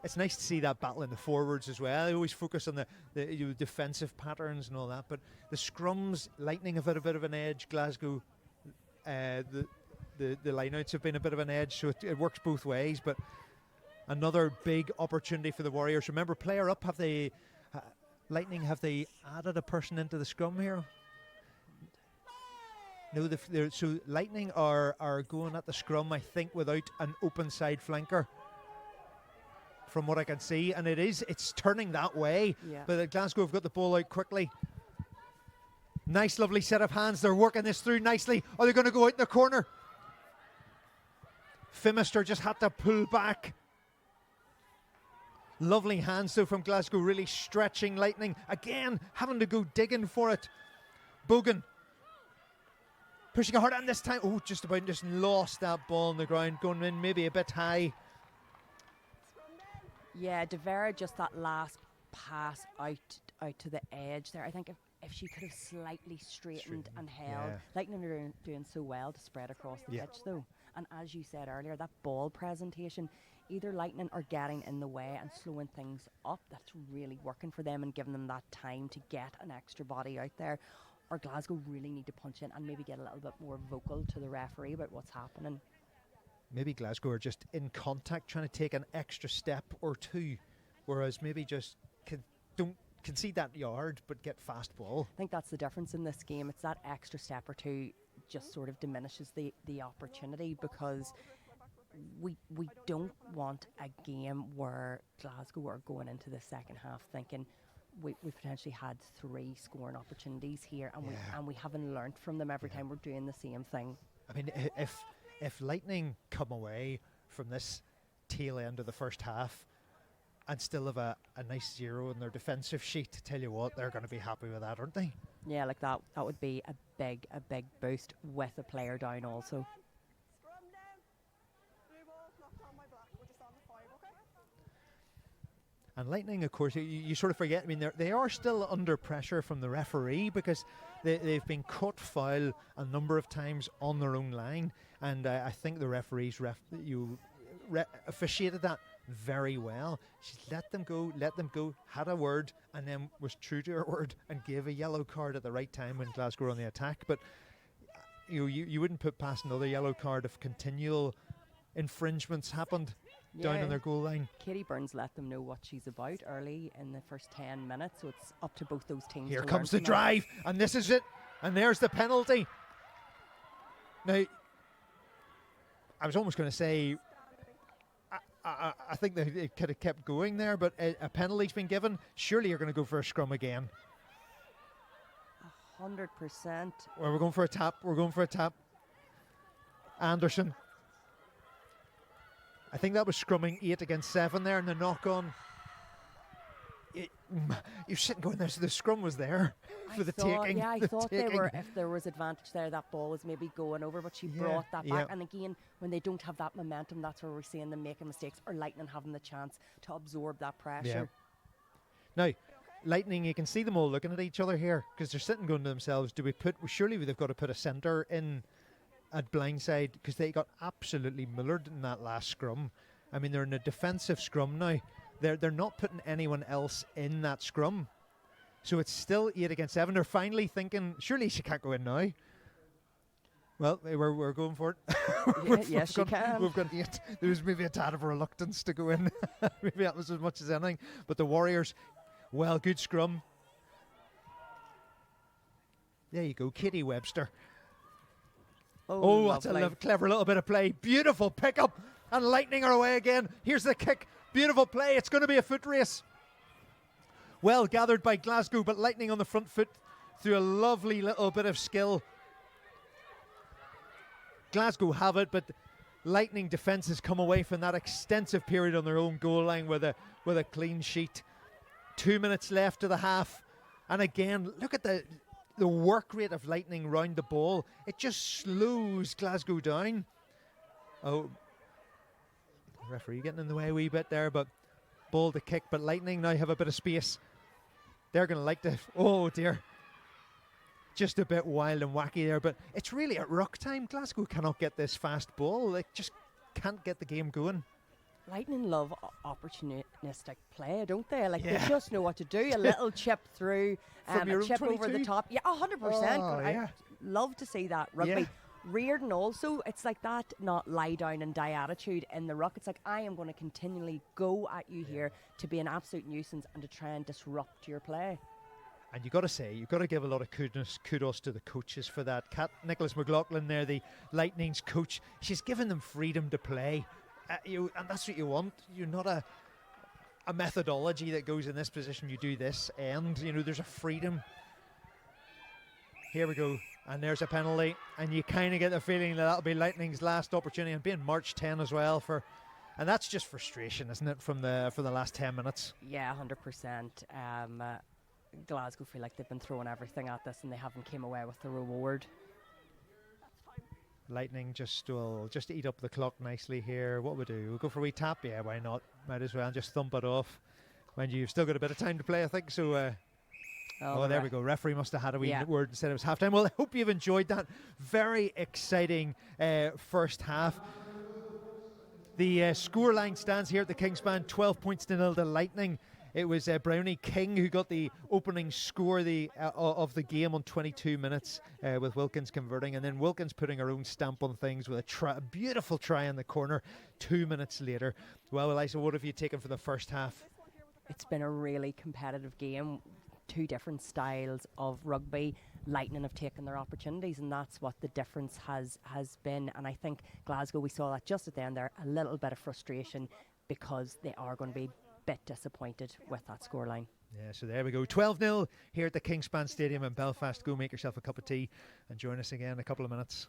It's nice to see that battle in the forwards as well. I always focus on the defensive patterns and all that, but the scrums, Lightning have had a bit of an edge. Glasgow, the lineouts have been a bit of an edge, so it works both ways. But another big opportunity for the Warriors. Remember, player up. Have they Lightning? Have they added a person into the scrum here? No, so Lightning are going at the scrum, I think, without an open side flanker, from what I can see, and it's turning that way. Yeah. But Glasgow have got the ball out quickly. Nice, lovely set of hands. They're working this through nicely. Are they going to go out in the corner? Phimister just had to pull back. Lovely hands though from Glasgow, really stretching Lightning. Again, having to go digging for it. Bogan pushing hard, and this time, just about just lost that ball on the ground, going in maybe a bit high. Yeah, De Vera, just that last pass out to the edge there. I think if she could have slightly straightened and held. Yeah. Lightning are doing so well to spread across the pitch though. And as you said earlier, that ball presentation, either Lightning are getting in the way and slowing things up. That's really working for them and giving them that time to get an extra body out there. Or Glasgow really need to punch in and maybe get a little bit more vocal to the referee about what's happening. Maybe Glasgow are just in contact, trying to take an extra step or two, whereas maybe just don't concede that yard but get fast ball. I think that's the difference in this game. It's that extra step or two just sort of diminishes the opportunity, because we don't want a game where Glasgow are going into the second half thinking we potentially had 3 scoring opportunities here, and we haven't learnt from them every time we're doing the same thing. I mean, if Lightning come away from this tail end of the first half and still have a nice 0 in their defensive sheet, tell you what, they're going to be happy with that, aren't they? Yeah, like that would be a big boost with a player down also. Scrum down. Blue ball, knocked on my black. We're just on the 5, okay? And Lightning, of course, you sort of forget, I mean, they are still under pressure from the referee, because they've been caught foul a number of times on their own line, and I think the referees officiated that very well. She let them go, had a word, and then was true to her word and gave a yellow card at the right time when Glasgow were on the attack. But you wouldn't put past another yellow card if continual infringements happened down on their goal line. Katie Burns let them know what she's about early in the first 10 minutes, so it's up to both those teams. Here to comes learn the from drive, and this is it, and there's the penalty. Now, I was almost going to say, I think they could have kept going there, but a penalty's been given. Surely you're going to go for a scrum again. 100%. Well, we're going for a tap. Anderson. I think that was scrumming 8 against 7 there, and the knock on. You're sitting going there, so the scrum was there for the taking. Yeah, I thought they were, if there was advantage there, that ball was maybe going over, but she brought that back. And again, when they don't have that momentum, that's where we're seeing them making mistakes, or Lightning having the chance to absorb that pressure. Yeah. Now, Lightning, you can see them all looking at each other here, because they're sitting going to themselves, surely they've got to put a centre in at blindside, because they got absolutely millered in that last scrum. I mean, they're in a defensive scrum now. They're not putting anyone else in that scrum. So it's still 8 against 7. They're finally thinking, surely she can't go in now. Well, we're going for it. Yes, she can. We've got 8. There was maybe a tad of reluctance to go in. Maybe that was as much as anything. But the Warriors, well, good scrum. There you go, Katie Webster. Oh, that's a clever little bit of play. Beautiful pickup. And Lightning are away again. Here's the kick. Beautiful play. It's going to be a foot race. Well gathered by Glasgow, but Lightning on the front foot through a lovely little bit of skill. Glasgow have it, but Lightning defence has come away from that extensive period on their own goal line with a clean sheet. 2 minutes left to the half. And again, look at the work rate of Lightning round the ball. It just slows Glasgow down. Oh, referee getting in the way a wee bit there, but ball to kick. But Lightning now have a bit of space. They're going to like to, oh dear. Just a bit wild and wacky there, but it's really at ruck time. Glasgow cannot get this fast ball. They just can't get the game going. Lightning love opportunistic play, don't they? Like, Yeah. they just know what to do. A little chip through, From a your own chip over 22? the top. Yeah, 100%. Oh, yeah. I love to see that rugby. Yeah. Reardon also, it's like that not lie down and die attitude in the ruck. It's like, I am going to continually go at you here to be an absolute nuisance and to try and disrupt your play. And you've got to give a lot of kudos to the coaches for that. Nicholas McLaughlin there, the Lightning's coach, she's given them freedom to play. And that's what you want. You're not a methodology that goes in this position, you do this, and there's a freedom. Here we go, and there's a penalty, and you kind of get the feeling that that'll be Lightning's last opportunity, and being March 10 as well and that's just frustration, isn't it, for the last 10 minutes? Yeah, 100%. Glasgow feel like they've been throwing everything at this and they haven't came away with the reward. Lightning will just eat up the clock nicely here. What we do? We'll go for a wee tap? Yeah, why not? Might as well just thump it off. Mind you, you've still got a bit of time to play, I think, so... there we go. Referee must have had a wee word and said it was half-time. Well, I hope you've enjoyed that. Very exciting first half. The scoreline stands here at the Kingspan, 12 points to 0 to Lightning. It was Brownie King who got the opening score of the game on 22 minutes with Wilkins converting, and then Wilkins putting her own stamp on things with a beautiful try in the corner 2 minutes later. Well, Eliza, what have you taken for the first half? It's been a really competitive game. Two different styles of rugby. Lightning have taken their opportunities, and that's what the difference has been. And I think Glasgow, we saw that just at the end there, a little bit of frustration because they are going to be bit disappointed with that scoreline. Yeah, so there we go. 12-0 here at the Kingspan Stadium in Belfast. Go make yourself a cup of tea and join us again in a couple of minutes.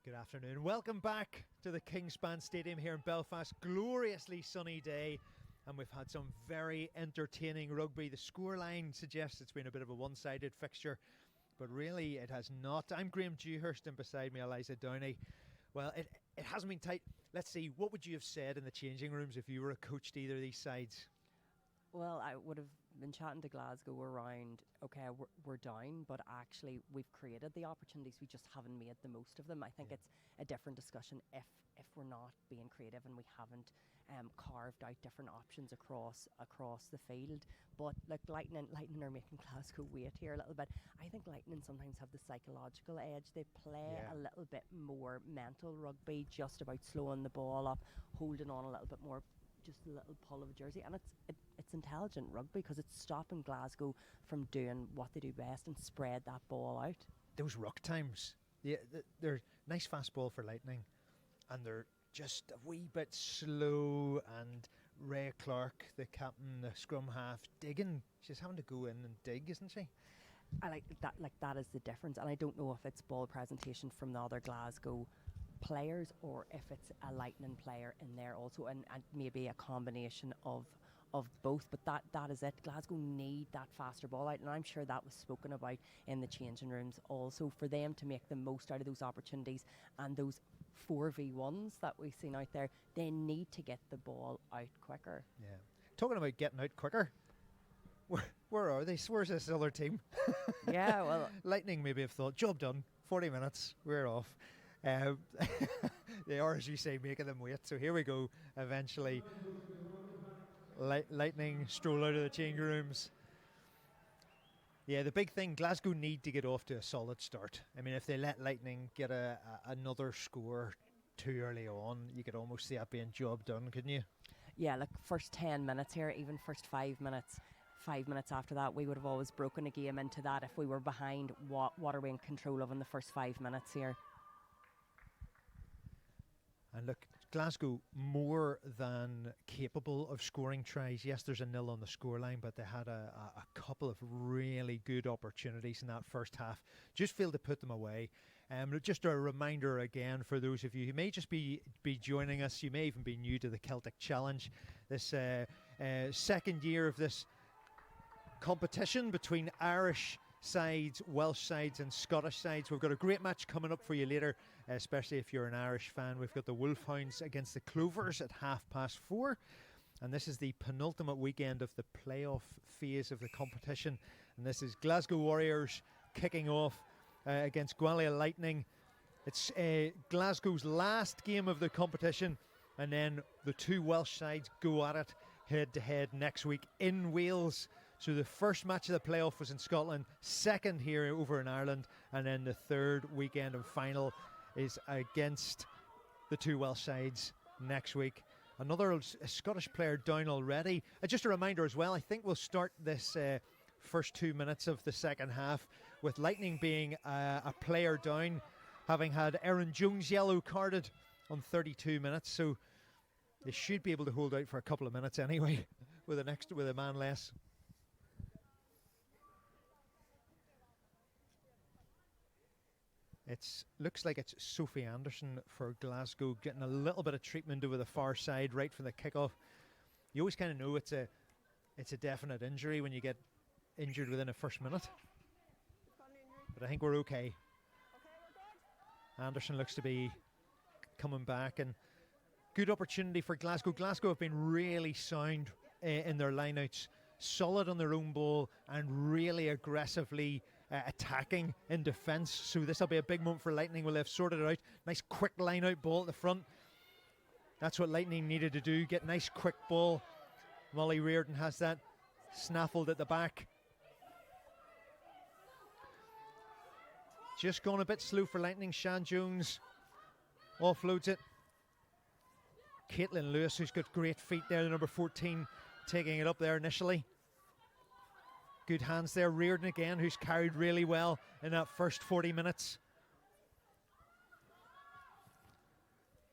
Good afternoon. Welcome back to the Kingspan Stadium here in Belfast. Gloriously sunny day, and we've had some very entertaining rugby. The scoreline suggests it's been a bit of a one-sided fixture, but really it has not. I'm Graham Dewhurst, and beside me Eliza Downey. Well, it hasn't been tight. Let's see, what would you have said in the changing rooms if you were a coach to either of these sides? Well, I would have been chatting to Glasgow around, okay, we're down, but actually we've created the opportunities, we just haven't made the most of them. I think it's a different discussion if we're not being creative and we haven't carved out different options across the field. But look, Lightning are making Glasgow wait here a little bit. I think Lightning sometimes have the psychological edge. They play a little bit more mental rugby, just about slowing the ball up, holding on a little bit more, just a little pull of a jersey, and it's intelligent rugby because it's stopping Glasgow from doing what they do best and spread that ball out. Those ruck times, they're nice fast ball for Lightning, and they're just a wee bit slow, and Ray Clark, the captain, the scrum half, digging. She's having to go in and dig, isn't she? I like that. Like, that is the difference, and I don't know if it's ball presentation from the other Glasgow players or if it's a Lightning player in there also, and maybe a combination of both, but that is it. Glasgow need that faster ball out, and I'm sure that was spoken about in the changing rooms also, for them to make the most out of those opportunities and those 4v1s that we've seen out there. They need to get the ball out quicker. Yeah. Talking about getting out quicker, where are they? Where's this other team? Yeah, well, Lightning maybe have thought, job done, 40 minutes, we're off. They are, as you say, making them wait. So here we go. Eventually, Lightning stroll out of the changing rooms. Yeah, the big thing, Glasgow need to get off to a solid start. I mean, if they let Lightning get another score too early on, you could almost see that being job done, couldn't you? Yeah, look, first 10 minutes here, even first 5 minutes. 5 minutes after that, we would have always broken a game into that. If we were behind, what are we in control of in the first 5 minutes here? And look, Glasgow more than capable of scoring tries. Yes, there's a nil on the scoreline, but they had a couple of really good opportunities in that first half. Just failed to put them away. Just a reminder again for those of you who may just be joining us, you may even be new to the Celtic Challenge. This second year of this competition between Irish sides, Welsh sides and Scottish sides. We've got a great match coming up for you later, especially if you're an Irish fan. We've got the Wolfhounds against the Clovers at 4:30, and this is the penultimate weekend of the playoff phase of the competition, and this is Glasgow Warriors kicking off against Gwalia Lightning. It's Glasgow's last game of the competition, and then the two Welsh sides go at it head to head next week in Wales. So the first match of the playoff was in Scotland, second here over in Ireland, and then the third weekend and final is against the two Welsh sides next week. Another Scottish player down already. Just a reminder as well, I think we'll start this first 2 minutes of the second half with Lightning being a player down, having had Aaron Jones yellow carded on 32 minutes. So they should be able to hold out for a couple of minutes anyway with a man less. It looks like it's Sophie Anderson for Glasgow getting a little bit of treatment over the far side right from the kickoff. You always kind of know it's a definite injury when you get injured within a first minute. But I think we're okay. Anderson looks to be coming back, and good opportunity for Glasgow. Glasgow have been really sound in their lineouts, solid on their own ball and really aggressively attacking in defence. So this will be a big moment for Lightning. Will have sorted it out. Nice quick line out ball at the front. That's what Lightning needed to do, get nice quick ball. Molly Reardon has that snaffled at the back. Just gone a bit slow for Lightning. Shan Jones offloads it. Caitlin Lewis, who's got great feet there, the number 14, taking it up there initially. Good hands there. Reardon again, who's carried really well in that first 40 minutes.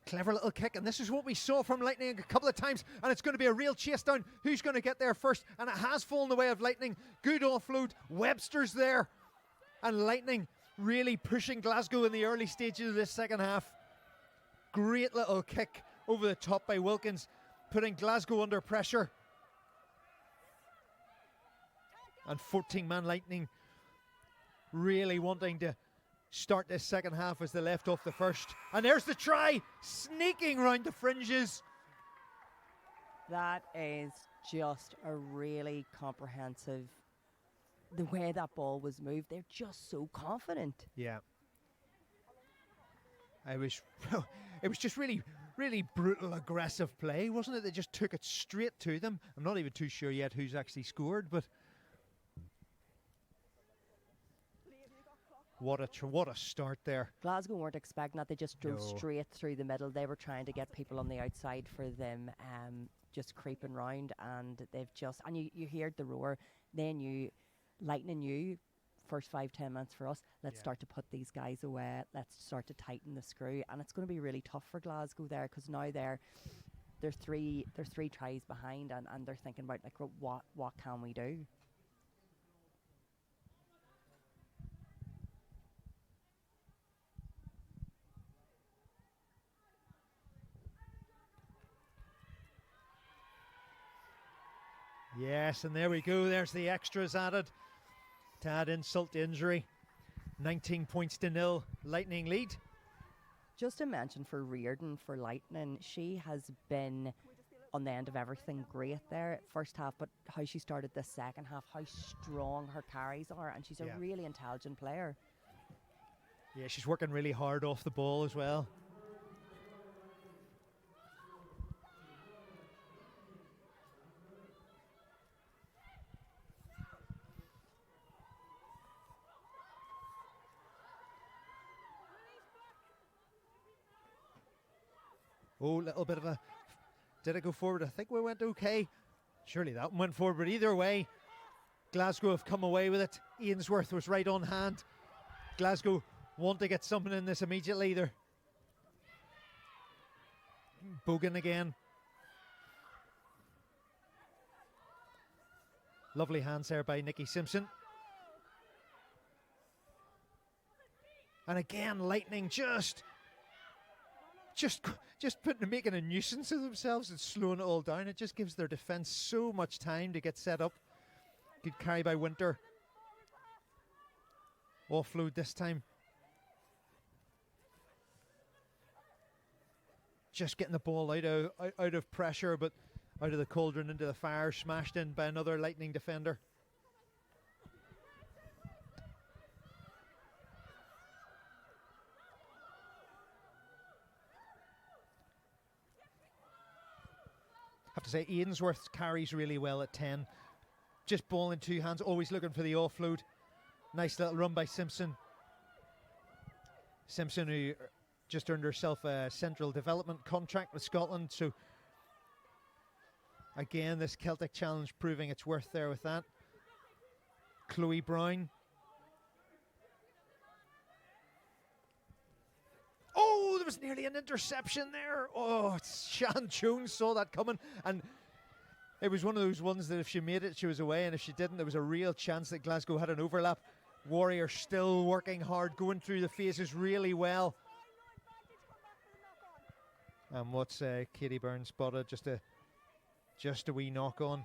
Clever little kick, and this is what we saw from Lightning a couple of times, and it's going to be a real chase down. Who's going to get there first? And it has fallen the way of Lightning. Good offload. Webster's there. And Lightning really pushing Glasgow in the early stages of this second half. Great little kick over the top by Wilkins, putting Glasgow under pressure. And 14-man Lightning really wanting to start this second half as they left off the first. And there's the try, sneaking round the fringes. That is just a really comprehensive, the way that ball was moved, they're just so confident. Yeah. It was just really, really brutal, aggressive play, wasn't it? They just took it straight to them. I'm not even too sure yet who's actually scored, but what a start there. Glasgow weren't expecting that. They just drove No. straight through the middle. They were trying to get people on the outside for them just creeping round, and they've just, and you heard the roar. They knew, Lightning knew, first 5-10 minutes for us, let's start to put these guys away, let's start to tighten the screw, and it's going to be really tough for Glasgow there, because now they're three tries behind, and they're thinking about, like, what can we do? Yes, and there we go. There's the extras added to add insult to injury. 19 points to 0, Lightning lead. Just a mention for Reardon for Lightning, she has been on the end of everything great there first half, but how she started the second half, how strong her carries are, and she's a really intelligent player. Yeah, she's working really hard off the ball as well. Oh, little bit of a, did it go forward? I think we went okay. Surely that one went forward, but either way, Glasgow have come away with it. Ainsworth was right on hand. Glasgow want to get something in this immediately. They're Bogan again. Lovely hands there by Nikki Simpson. And again, Lightning just making a nuisance of themselves and slowing it all down. It just gives their defence so much time to get set up. Good carry by Winter. Offload this time. Just getting the ball out of pressure, but out of the cauldron into the fire. Smashed in by another Lightning defender. Have to say, Ainsworth carries really well at 10. Just ball in two hands, always looking for the offload. Nice little run by Simpson. Simpson, who just earned herself a central development contract with Scotland. So again, this Celtic challenge proving its worth there with that. Chloe Brown. Oh, there was nearly an interception there. Oh, Shan Jones saw that coming, and it was one of those ones that if she made it, she was away, and if she didn't, there was a real chance that Glasgow had an overlap. Warrior still working hard, going through the phases really well. And what's Katie Byrne spotted? Just a wee knock on.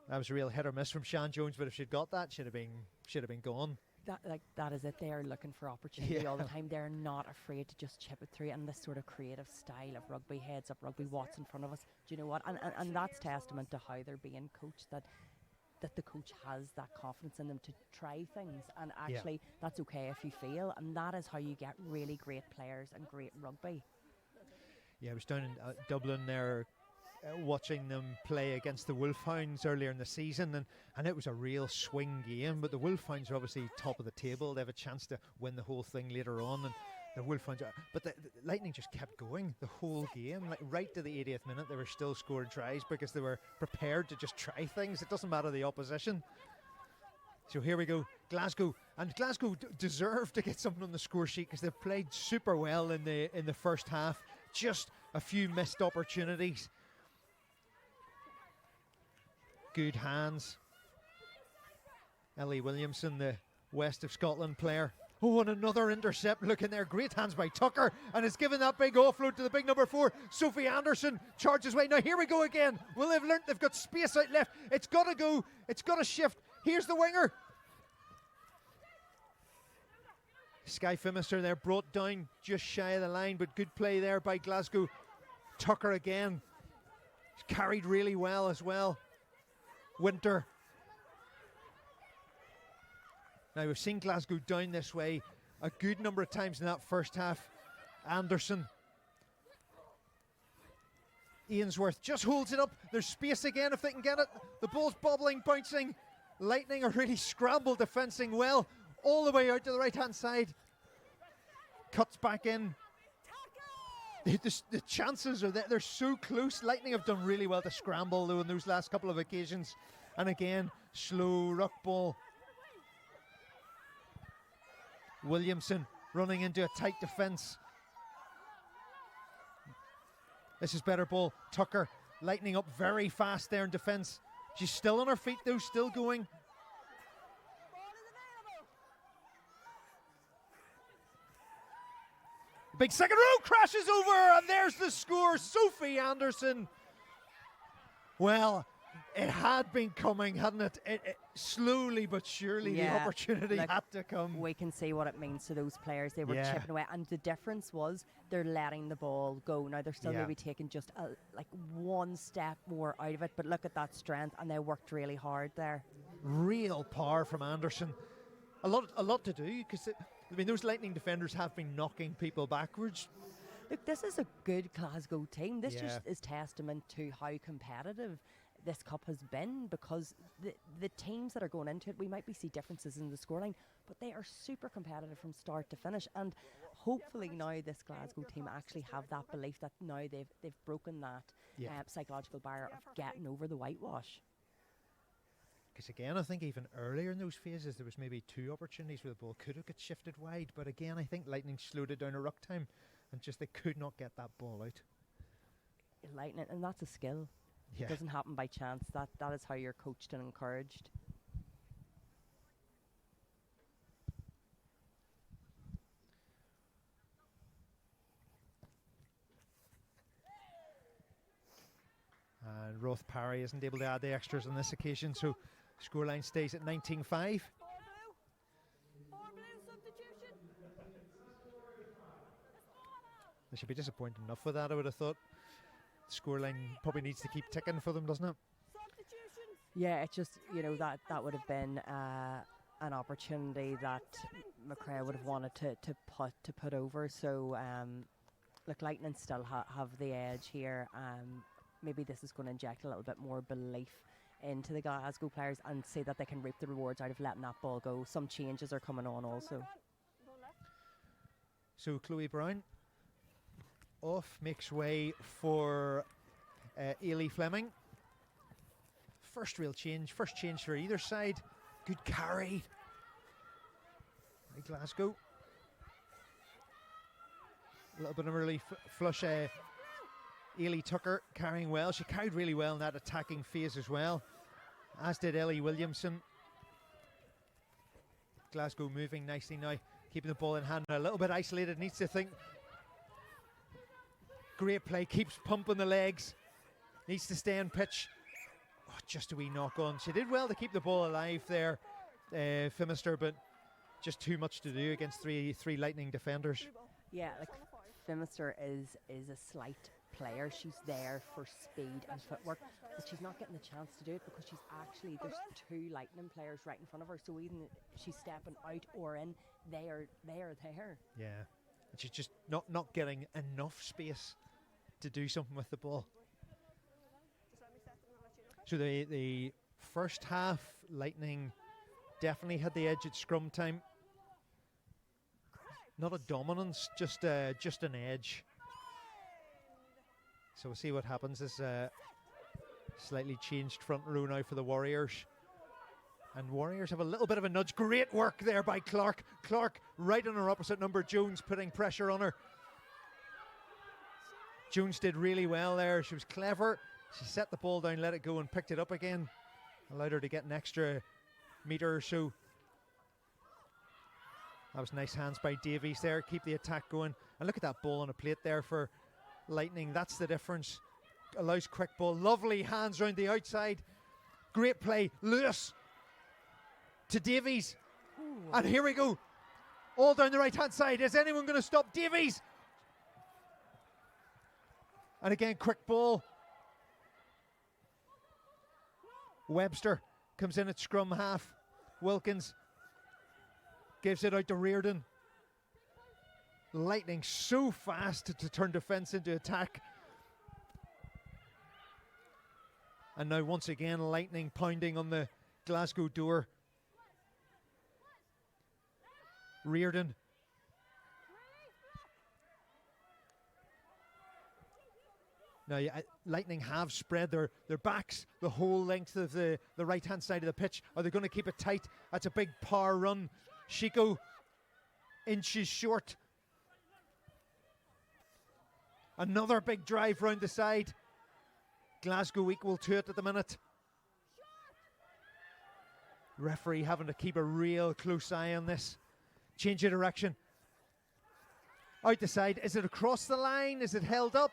That was a real hit or miss from Shan Jones, but if she'd got that, should have been gone. That is it. They're looking for opportunity all the time. They're not afraid to just chip it through, and this sort of creative style of rugby, heads up rugby, what's in front of us. Do you know what? And that's testament to how they're being coached, that the coach has that confidence in them to try things, and actually that's okay if you fail, and that is how you get really great players and great rugby. Yeah, I was down in Dublin there watching them play against the Wolfhounds earlier in the season, and it was a real swing game, but the Wolfhounds are obviously top of the table. They have a chance to win the whole thing later on, and the Wolfhounds but the Lightning just kept going the whole game, like right to the 80th minute. They were still scoring tries because they were prepared to just try things. It doesn't matter the opposition. So here we go, Glasgow, and Glasgow deserve to get something on the score sheet because they've played super well in the first half. Just a few missed opportunities. Good hands. Ellie Williamson, the West of Scotland player, Oh, and another intercept. Look in there. Great hands by Tucker. And it's given that big offload to the big number 4. Sophie Anderson charges away. Now here we go again. Well, they've learnt they've got space out left. It's got to go. It's got to shift. Here's the winger. Skye Phimister there brought down just shy of the line, but good play there by Glasgow. Tucker again. He's carried really well as well. Winter. Now we've seen Glasgow down this way a good number of times in that first half. Anderson. Ainsworth just holds it up. There's space again if they can get it. The ball's bobbling, bouncing. Lightning are really scrambled defending well. All the way out to the right hand side. Cuts back in. The chances are that they're so close. Lightning have done really well to scramble though in those last couple of occasions. And again, slow ruck ball. Williamson running into a tight defence. This is better ball. Tucker lightening up very fast there in defence. She's still on her feet though, still going. Big second row crashes over, and there's the score. Sophie Anderson. Well, it had been coming, hadn't it? It slowly but surely the opportunity had to come. We can see what it means to those players. They were chipping away, and the difference was they're letting the ball go. Now they're still maybe taking just like one step more out of it, but look at that strength, and they worked really hard there. Real power from Anderson. A lot to do, because I mean those Lightning defenders have been knocking people backwards. Look, this is a good Glasgow team. This just is testament to how competitive this cup has been, because the teams that are going into it, we might see differences in the scoreline, but they are super competitive from start to finish. And hopefully now this Glasgow team actually have that belief that now they've broken that psychological barrier of getting over the whitewash. Because again, I think even earlier in those phases there was maybe 2 opportunities where the ball could have got shifted wide, but again I think Lightning slowed it down a ruck time and just they could not get that ball out. Lightning, and that's a skill. Yeah. It doesn't happen by chance. That is how you're coached and encouraged. And Roth Parry isn't able to add the extras on this occasion, so scoreline stays at 19-5. 4 blue. 4 blue substitution. They should be disappointed enough with that, I would have thought. Scoreline probably needs to keep ticking for them, doesn't it? Substitutions. Yeah, it just, that would have been an opportunity that McRae would have wanted to put over. So, look, Lightning still have the edge here. Maybe this is going to inject a little bit more belief into the Glasgow players and say that they can reap the rewards out of letting that ball go. Some changes are coming on also. So Chloe Brown off, makes way for Ailey Fleming. First change for either side. Good carry by Glasgow. A little bit of early flush. Ailey Tucker carrying well. She carried really well in that attacking phase as well, as did Ellie Williamson. Glasgow moving nicely now, keeping the ball in hand. A little bit isolated, needs to think. Great play, keeps pumping the legs. Needs to stay on pitch. Oh, just a wee knock on. She did well to keep the ball alive there, Phimister, but just too much to do against three Lightning defenders. Yeah, like Phimister is a slight player. She's there for speed and footwork, but she's not getting the chance to do it because there's 2 Lightning players right in front of her, so even if she's stepping out or in, they are there. Yeah, and she's just not getting enough space to do something with the ball. So the first half, Lightning definitely had the edge at scrum time. Not a dominance, just an edge. So we'll see what happens. This slightly changed front row now for the Warriors. And Warriors have a little bit of a nudge. Great work there by Clark. Clark right on her opposite number. Jones putting pressure on her. Jones did really well there. She was clever. She set the ball down, let it go, and picked it up again. Allowed her to get an extra metre or so. That was nice hands by Davies there. Keep the attack going. And look at that ball on a plate there for Lightning. That's the difference. Allows quick ball. Lovely hands round the outside. Great play. Lewis to Davies. Ooh. And here we go. All down the right-hand side. Is anyone going to stop Davies? And again, quick ball. Webster comes in at scrum half. Wilkins gives it out to Reardon. Lightning so fast to turn defence into attack. And now once again, Lightning pounding on the Glasgow door. Reardon. Now, Lightning have spread their backs the whole length of the right-hand side of the pitch. Are they going to keep it tight? That's a big power run. Shiko, inches short. Another big drive round the side. Glasgow equal to it at the minute. Referee having to keep a real close eye on this. Change of direction. Out the side. Is it across the line? Is it held up?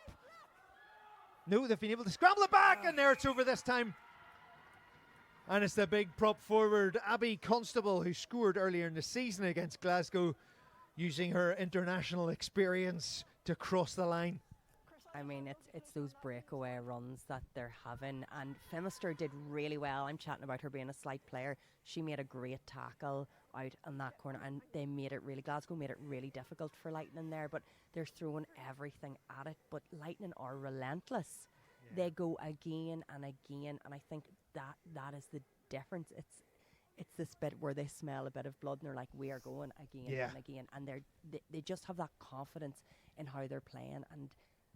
No, they've been able to scramble it back, and there it's over this time. And it's the big prop forward, Abby Constable, who scored earlier in the season against Glasgow, using her international experience to cross the line. I mean, it's those breakaway runs that they're having, and Femister did really well. I'm chatting about her being a slight player. She made a great tackle out in that corner, and Glasgow made it really difficult for Lightning there, but they're throwing everything at it. But Lightning are relentless. Yeah. They go again and again, and I think that is the difference. It's this bit where they smell a bit of blood and they're like, we are going again and again, and they just have that confidence in how they're playing, and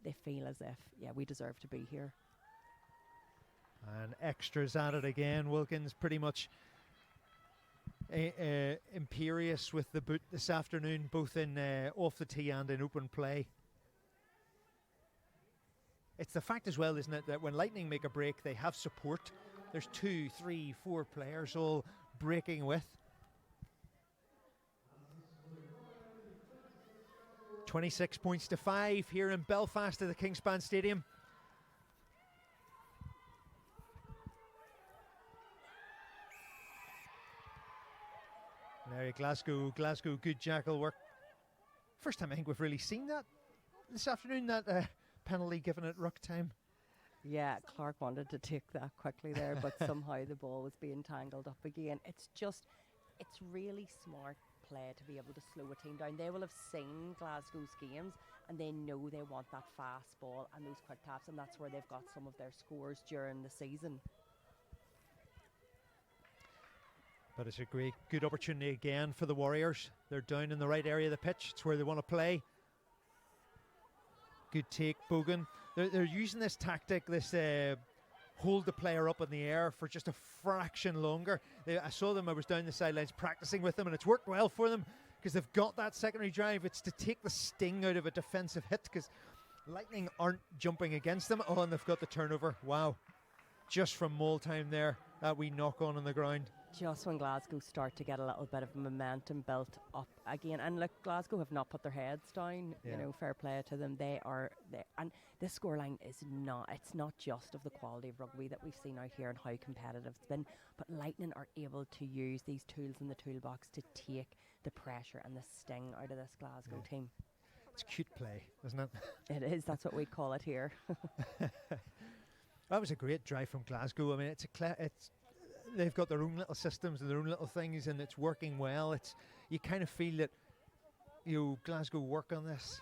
they feel as if, we deserve to be here. And extras at it again. Wilkins pretty much imperious with the boot this afternoon, both in off the tee and in open play. It's the fact as well, isn't it, that when Lightning make a break, they have support. There's 2, 3, 4 players all breaking with. 26 points to 5 here in Belfast at the Kingspan Stadium. There, Glasgow, good jackal work. First time I think we've really seen that this afternoon, that penalty given at ruck time. Yeah, Clark wanted to take that quickly there, but somehow the ball was being tangled up again. It's really smart play to be able to slow a team down. They will have seen Glasgow's games, and they know they want that fast ball and those quick taps, and that's where they've got some of their scores during the season. But it's a good opportunity again for the Warriors. They're down in the right area of the pitch. It's where they want to play. Good take, Bogan. They're using this tactic, this hold the player up in the air for just a fraction longer. I saw them, I was down the sidelines practicing with them, and it's worked well for them because they've got that secondary drive. It's to take the sting out of a defensive hit because Lightning aren't jumping against them. Oh, and they've got the turnover. Wow. Just from maul time there, that wee knock on the ground. Just when Glasgow start to get a little bit of momentum built up again, and look, Glasgow have not put their heads down. You know, fair play to them. They are, and this scoreline it's not just of the quality of rugby that we've seen out here and how competitive it's been, but Lightning are able to use these tools in the toolbox to take the pressure and the sting out of this Glasgow team. It's cute play, isn't it? It is. That's what we call it here. That was a great drive from Glasgow. I mean, they've got their own little systems and their own little things, and it's working well. You kind of feel that Glasgow work on this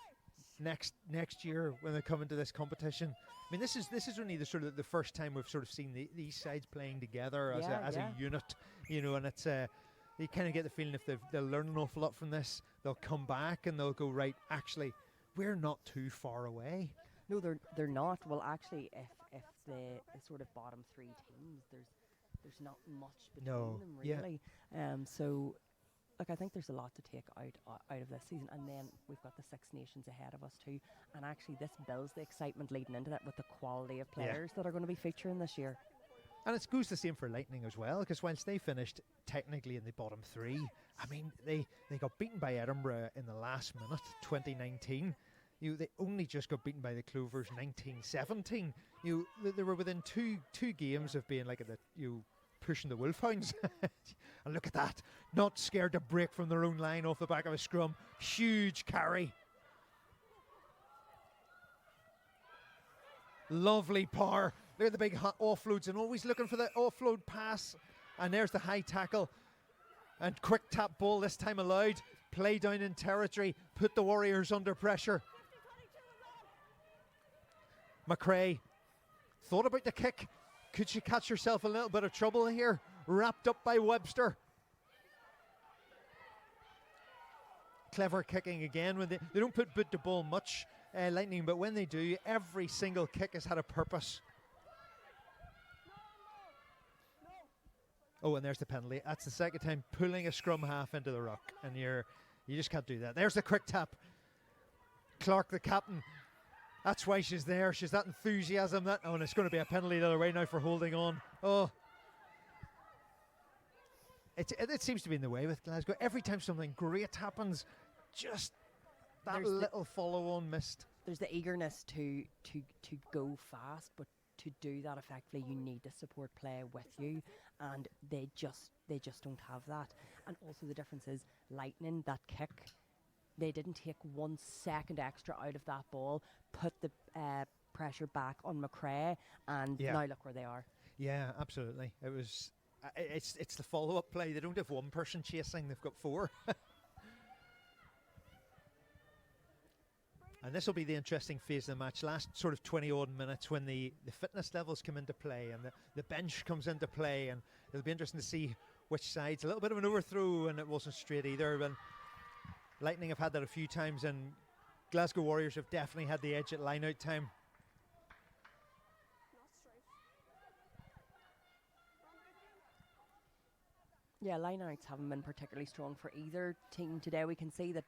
next year when they come into this competition. I mean, this is only the first time we've sort of seen these sides playing together as a unit, and it's you kind of get the feeling if they'll learn an awful lot from this, they'll come back and they'll go, right, actually, we're not too far away. No, they're not. Well, actually, if the sort of bottom 3 teams, there's not much between them really. So, look, I think there's a lot to take out of this season, and then we've got the Six Nations ahead of us too. And actually, this builds the excitement leading into that with the quality of players that are going to be featuring this year. And it goes the same for Lightning as well, because whilst they finished technically in the bottom 3, I mean, they got beaten by Edinburgh in the last minute, 2019. They only just got beaten by the Clovers 1917. They were within two games of being like pushing the Wolfhounds. And look at that, not scared to break from their own line off the back of a scrum. Huge carry. Lovely power. Look at the big offloads and always looking for the offload pass. And there's the high tackle. And quick tap ball this time allowed. Play down in territory. Put the Warriors under pressure. McRae thought about the kick. Could she catch herself a little bit of trouble here? Wrapped up by Webster. Clever kicking again. When they don't put boot the ball much, Lightning, but when they do, every single kick has had a purpose. Oh, and there's the penalty. That's the second time pulling a scrum half into the ruck, and you just can't do that. There's the quick tap. Clark, the captain. That's why she's there. She's that enthusiasm. And it's going to be a penalty the other way now for holding on. Oh. It seems to be in the way with Glasgow. Every time something great happens, just that little follow-on missed. There's the eagerness to go fast, but to do that effectively, you need the support play with you, and they just don't have that. And also the difference is Lightning, that kick, they didn't take 1 second extra out of that ball, put the pressure back on McRae, and now look where they are. Yeah, absolutely. It was. It's the follow-up play. They don't have one person chasing; they've got 4. And this will be the interesting phase of the match. Last sort of 20-odd minutes when the fitness levels come into play and the bench comes into play, and it'll be interesting to see which side's a little bit of an overthrow, and it wasn't straight either. But Lightning have had that a few times, and Glasgow Warriors have definitely had the edge at line-out time. Yeah, line-outs haven't been particularly strong for either team today. We can see that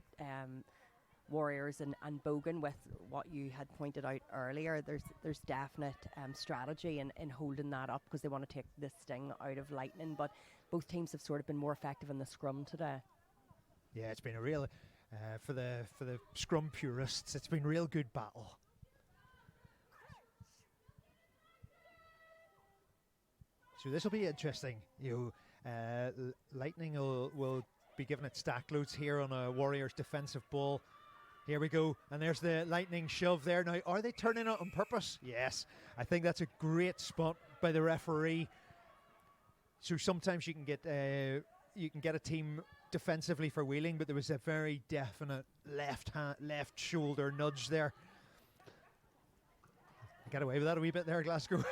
Warriors and Bogan, with what you had pointed out earlier, there's definite strategy in holding that up because they want to take the sting out of Lightning, but both teams have sort of been more effective in the scrum today. Yeah, it's been a real, for the scrum purists, it's been a real good battle. So this will be interesting. Lightning will be given it stack loads here on a Warriors defensive ball. Here we go, and there's the Lightning shove there. Now, are they turning it on purpose? Yes. I think that's a great spot by the referee. So sometimes you can get a team defensively for wheeling, but there was a very definite left shoulder nudge there. Got away with that a wee bit there, Glasgow.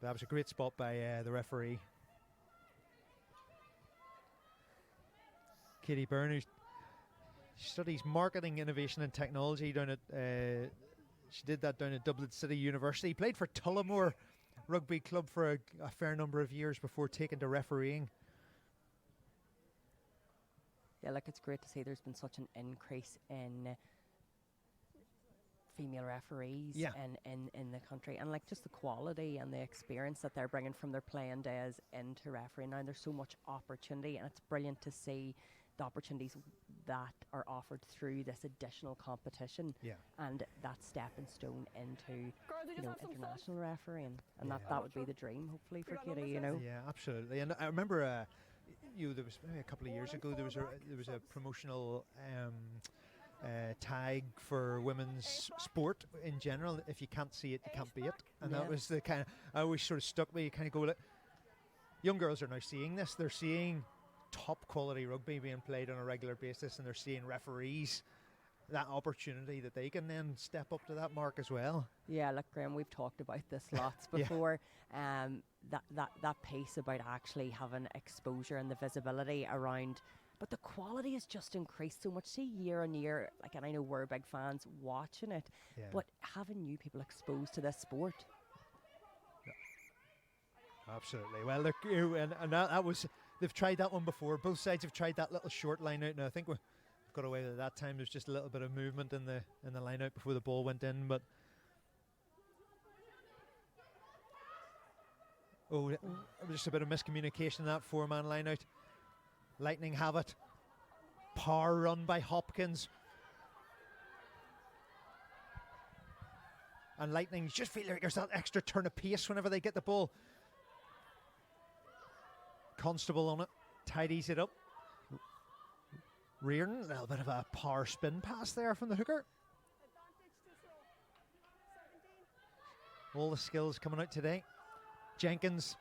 That was a great spot by the referee. Katie Byrne, who studies marketing, innovation and technology down at she did that down at Dublin City University. Played for Tullamore Rugby Club for a fair number of years before taking to refereeing. Yeah, look, it's great to see there's been such an increase in female referees in the country, and like just the quality and the experience that they're bringing from their playing days into refereeing. Now there's so much opportunity, and it's brilliant to see the opportunities that are offered through this additional competition, and that stepping stone into international refereeing, and that would be the dream, hopefully, for Katie. Yeah, absolutely. And I remember there was maybe a couple of years ago there was a promotional tag for women's sport in general. If you can't see it, you can't be it. And that was the kind of, I always sort of stuck with, you kind of go, like, young girls are now seeing this. They're seeing top quality rugby being played on a regular basis, and they're seeing referees that opportunity that they can then step up to that mark as well. Yeah, look, Graham, we've talked about this lots before. That piece about actually having exposure and the visibility around, but the quality has just increased so much. See, year on year, like, and I know we're big fans watching it, but having new people exposed to this sport. Absolutely. Well, look, and that was, they've tried that one before. Both sides have tried that little short line out. Now I think we've got away with it that time. There's just a little bit of movement in the line out before the ball went in, but just a bit of miscommunication in that 4-man line out. Lightning have it. Power run by Hopkins. And Lightning just feel like there's that extra turn of pace whenever they get the ball. Constable on it. Tidies it up. Reardon, a little bit of a power spin pass there from the hooker. Advantage to throw. 17. All the skills coming out today. Jenkins.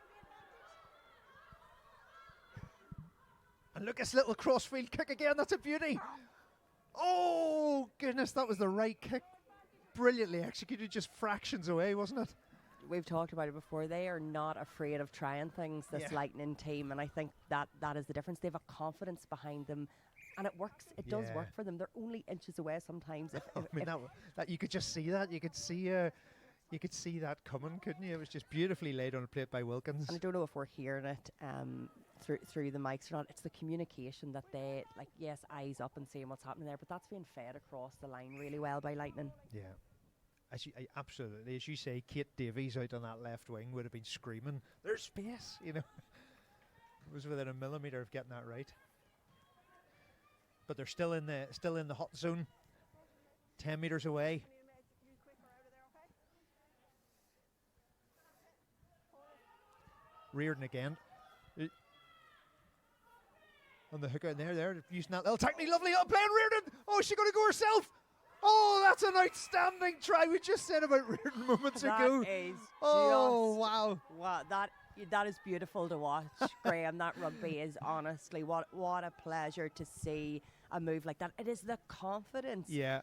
And Lucas, little crossfield kick again. That's a beauty. Oh, goodness, that was the right kick. Brilliantly executed, just fractions away, wasn't it? We've talked about it before. They are not afraid of trying things, this Yeah. Lightning team, and I think that is the difference. They have a confidence behind them, and it works. It does Yeah. work for them. They're only inches away sometimes. I mean, that you could just see that. You could see that coming, couldn't you? It was just beautifully laid on a plate by Wilkins. And I don't know if we're hearing it through the mics or not. It's the communication that they, like, yes, eyes up and seeing what's happening there, but that's being fed across the line really well by Lightning. Yeah. Absolutely. As you say, Kate Davies out on that left wing would have been screaming, "There's space," you know. It was within a millimetre of getting that right. But they're still in the hot zone. 10 metres away. Come here, mate. You quicker out of there, okay? Reardon again. On the hooker there, using that little technique, lovely little play on Reardon. Oh, is she going to go herself? Oh, that's an outstanding try. We just said about Reardon moments ago. That is Oh, just wow. wow. That is beautiful to watch, Graham. That rugby is honestly what a pleasure to see a move like that. It is the confidence. Yeah.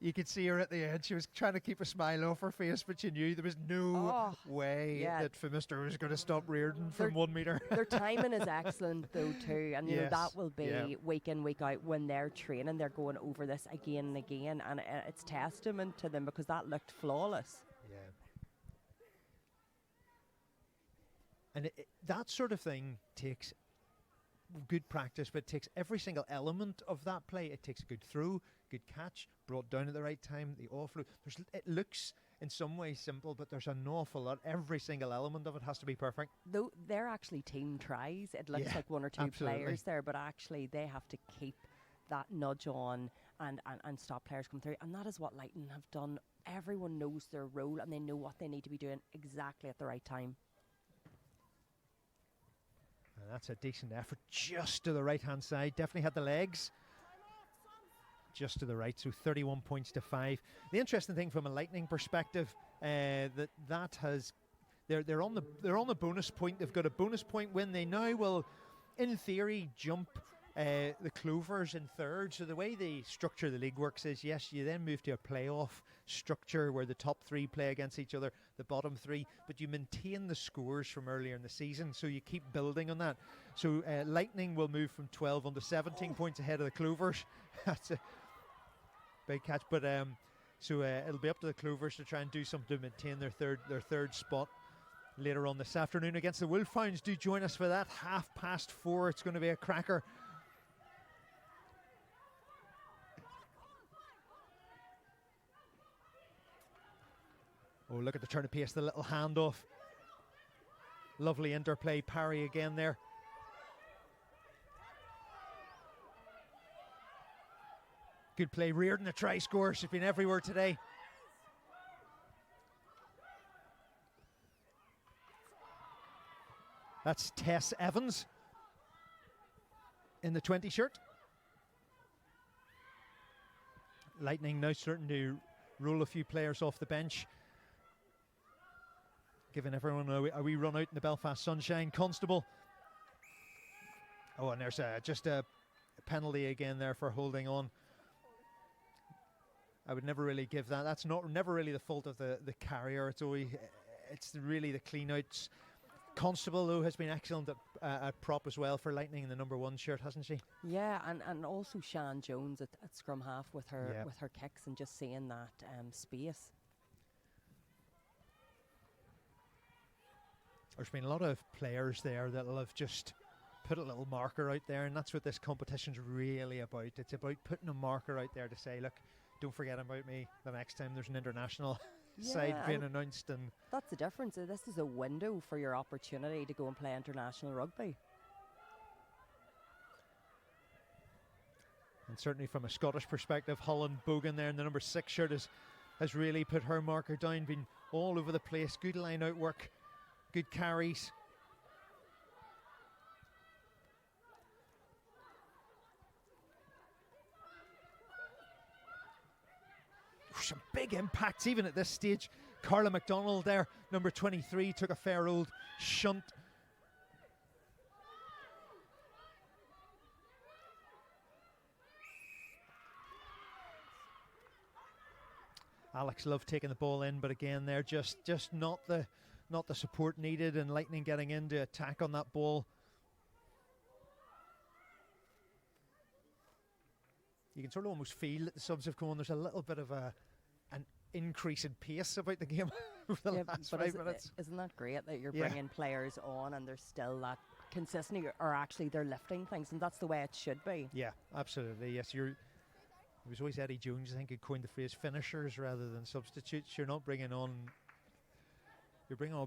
You could see her at the end. She was trying to keep a smile off her face, but she knew there was no way yeah. that Phimister was going to stop Reardon They're- from 1 metre. Their timing is excellent though too, and you know Yes, that will be yeah. week in week out when they're training. They're going over this again and again, and it's testament to them because that looked flawless. Yeah. And that sort of thing takes good practice, but it takes every single element of that play. It takes a good throw, good catch, brought down at the right time, the offload. It looks in some ways simple, but there's an awful lot. Every single element of it has to be perfect. Though they're actually team tries. It looks Yeah, like one or two absolutely. players there, but actually they have to keep that nudge on and stop players come through. And that is what Lightning have done. Everyone knows their role and they know what they need to be doing exactly at the right time. And that's a decent effort just to the right-hand side. Definitely had the legs. Just to the right, so 31 points to 5. The interesting thing from a Lightning perspective, they're on the bonus point. They've got a bonus point win. They now will, in theory, jump the Clovers in third. So the way the structure of the league works is, yes, you then move to a playoff structure where the top three play against each other, the bottom three, but you maintain the scores from earlier in the season, so you keep building on that. So Lightning will move from 12 on to 17 points ahead of the Clovers. That's a big catch, but so it'll be up to the Clovers to try and do something to maintain their third spot later on this afternoon against the Wolfhounds. Do join us for that 4:30. It's going to be a cracker. Oh, look at the turn of pace, the little handoff. Lovely interplay, parry again there. Good play, Reardon, a try score. She's been everywhere today. That's Tess Evans in the 20 shirt. Lightning now starting to roll a few players off the bench, giving everyone a wee run out in the Belfast sunshine. Constable. Oh, and there's just a penalty again there for holding on. I would never really give that. That's never really the fault of the carrier. It's really the clean-outs. Constable, though, has been excellent at prop as well for Lightning in the number 1 shirt, hasn't she? Yeah, and also Shan Jones at scrum half with her kicks and just seeing that space. There's been a lot of players there that will have just put a little marker out there, and that's what this competition's really about. It's about putting a marker out there to say, look, don't forget about me the next time there's an international side being announced. And that's the difference. This is a window for your opportunity to go and play international rugby. And certainly from a Scottish perspective, Holland Bogan there in the number 6 shirt has really put her marker down, been all over the place. Good line out work, good carries. Some big impacts even at this stage. Carla McDonald there, number 23, took a fair old shunt. Alex Love taking the ball in, but again there just not the support needed, and Lightning getting in to attack on that ball. You can sort of almost feel that the subs have come on. There's a little bit of an increase in pace about the game over the last 5 minutes. Isn't that great that you're bringing players on and there's still that consistency, or actually they're lifting things, and that's the way it should be. Yeah, absolutely. Yes, it was always Eddie Jones, I think, who coined the phrase finishers rather than substitutes. You're bringing on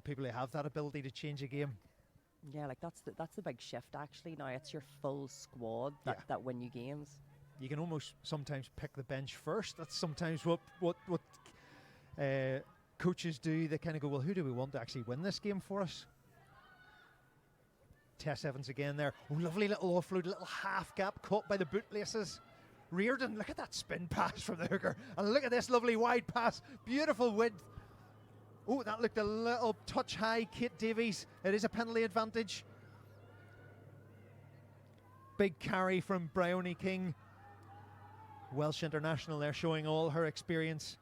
people who have that ability to change a game. Yeah, like that's the big shift actually. Now it's your full squad that win you games. You can almost sometimes pick the bench first. That's sometimes what coaches do. They kind of go, well, who do we want to actually win this game for us? Tess Evans again there. Oh, lovely little offload, little half gap caught by the bootlaces. Reardon, look at that spin pass from the hooker. And look at this lovely wide pass. Beautiful width. Oh, that looked a little touch high. Kate Davies. It is a penalty advantage. Big carry from Bryony King. Welsh international there, showing all her experience.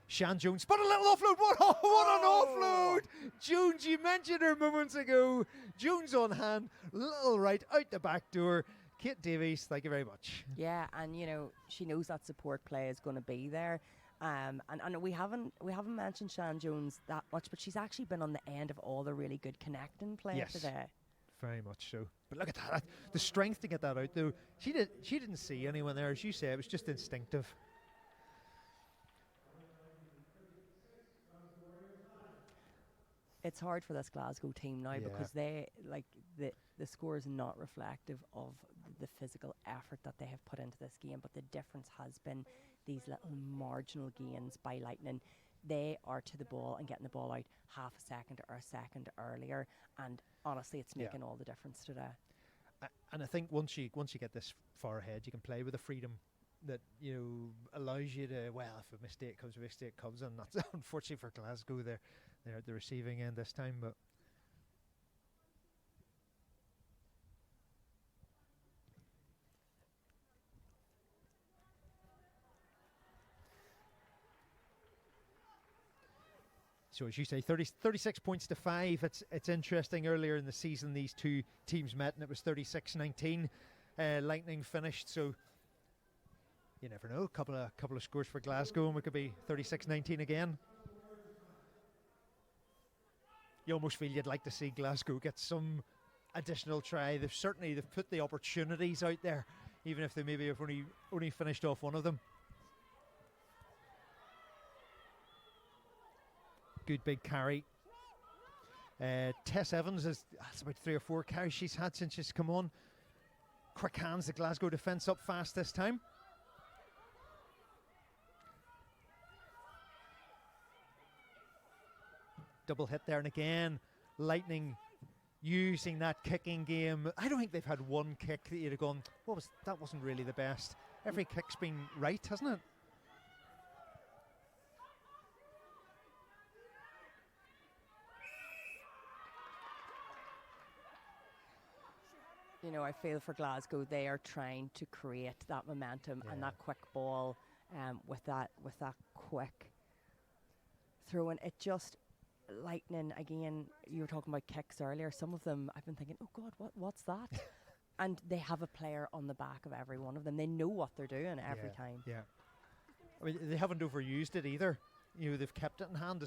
Shan Jones, but a little offload. What an offload! Jones, you mentioned her moments ago. Jones on hand, little right out the back door. Kate Davies, thank you very much. Yeah, and she knows that support play is going to be there. And we haven't mentioned Shan Jones that much, but she's actually been on the end of all the really good connecting play today. Very much so. But look at that, the strength to get that out though. She didn't see anyone there, as you say. It was just instinctive. It's hard for this Glasgow team now because they the score is not reflective of the physical effort that they have put into this game, but the difference has been these little marginal gains by Lightning. They are to the ball and getting the ball out half a second or a second earlier, and honestly it's making all the difference today. And I think once you get this far ahead, you can play with the freedom that allows you to, well, if a mistake comes, and that's unfortunately for Glasgow, they're at the receiving end this time. But so as you say, 36 points to 5. It's interesting. Earlier in the season, these two teams met, and it was 36-19. Lightning finished, so you never know. Couple of scores for Glasgow, and we could be 36-19 again. You almost feel you'd like to see Glasgow get some additional try. They've put the opportunities out there, even if they maybe have only finished off one of them. Good big carry. Tess Evans that's about 3 or 4 carries she's had since she's come on. Quick hands, the Glasgow defence up fast this time. Double hit there, and again Lightning using that kicking game. I don't think they've had one kick that you'd have gone, that wasn't really the best. Every kick's been right, hasn't it? I feel for Glasgow, they are trying to create that momentum and that quick ball with that quick throw. And it just, Lightning, again, you were talking about kicks earlier. Some of them, I've been thinking, oh God, what's that? And they have a player on the back of every one of them. They know what they're doing every time. Yeah. I mean, they haven't overused it either. They've kept it in hand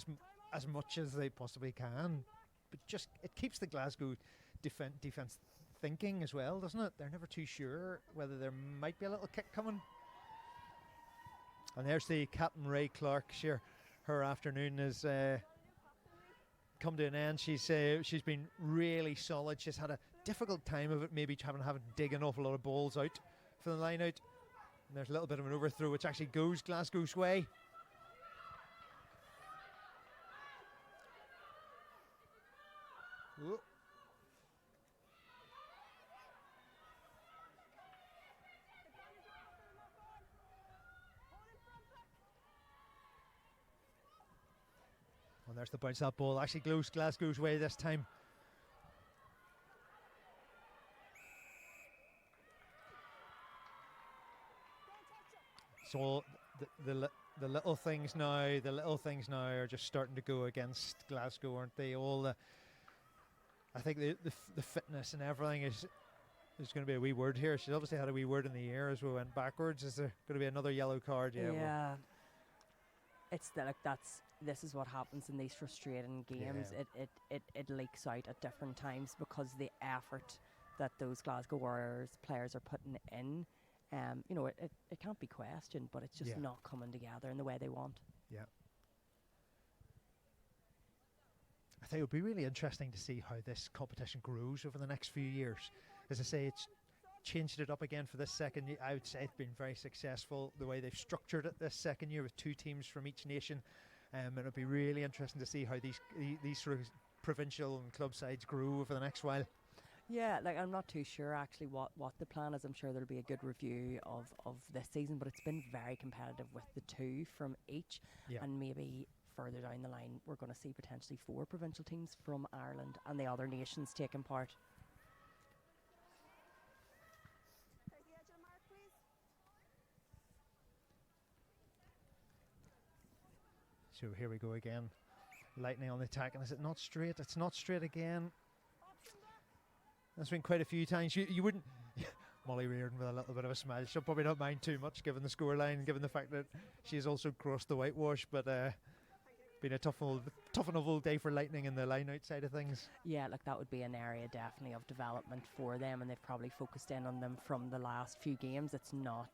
as much as they possibly can. But just, it keeps the Glasgow defence thinking as well, doesn't it? They're never too sure whether there might be a little kick coming. And there's the Captain Ray Clark. Her afternoon has come to an end. She's been really solid. She's had a difficult time of it, maybe having to dig an awful lot of balls out for the line out. And there's a little bit of an overthrow, which actually goes Glasgow's way. Whoa. And there's the bounce. That ball actually goes Glasgow's way this time. So the little things now, are just starting to go against Glasgow, aren't they? I think the fitness and everything is going to be a wee word here. She's obviously had a wee word in the air as we went backwards. Is there going to be another yellow card? Yeah. Yeah. This is what happens in these frustrating games. Yeah. It leaks out at different times because the effort that those Glasgow Warriors players are putting in, it can't be questioned, but it's just not coming together in the way they want. Yeah. I think it would be really interesting to see how this competition grows over the next few years. As I say, it's changed it up again for this second year. I would say it's been very successful the way they've structured it this second year with 2 teams from each nation. And it'll be really interesting to see how these sort of provincial and club sides grow over the next while. Yeah, I'm not too sure actually what the plan is. I'm sure there'll be a good review of this season, but it's been very competitive with the 2 from each. Yeah. And maybe further down the line, we're going to see potentially 4 provincial teams from Ireland and the other nations taking part. Take the edge of the mark, please. So here we go again. Lightning on the attack, and is it not straight? It's not straight again. That's been quite a few times. You wouldn't... Molly Reardon with a little bit of a smile. She'll probably not mind too much given the scoreline, given the fact that she has also crossed the whitewash, but been a tough enough old day for Lightning in the line-out side of things. Yeah, that would be an area definitely of development for them, and they've probably focused in on them from the last few games. It's not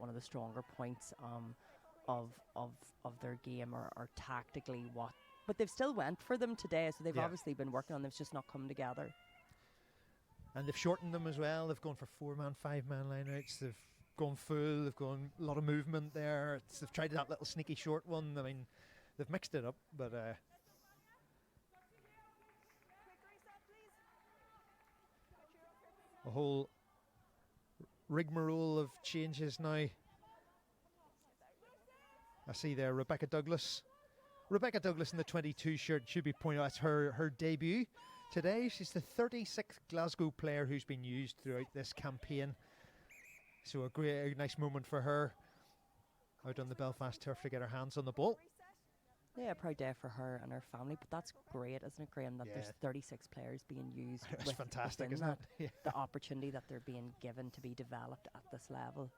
one of the stronger points of their game or tactically what. But they've still went for them today, so they've obviously been working on them. It's just not come together. And they've shortened them as well. They've gone for 4-man, 5-man line-outs. They've gone full. They've gone a lot of movement there. They've tried that little sneaky short one. I mean, they've mixed it up, but Quick reset, please. a whole rigmarole of changes now. I see there Rebecca Douglas. Rebecca Douglas in the 22 shirt should be pointed out. That's her debut today. She's the 36th Glasgow player who's been used throughout this campaign. So a nice moment for her out on the Belfast turf to get her hands on the ball. Yeah, a proud day for her and her family, but that's great, isn't it, Graham, that there's 36 players being used. It's fantastic, isn't it? Yeah. The opportunity that they're being given to be developed at this level.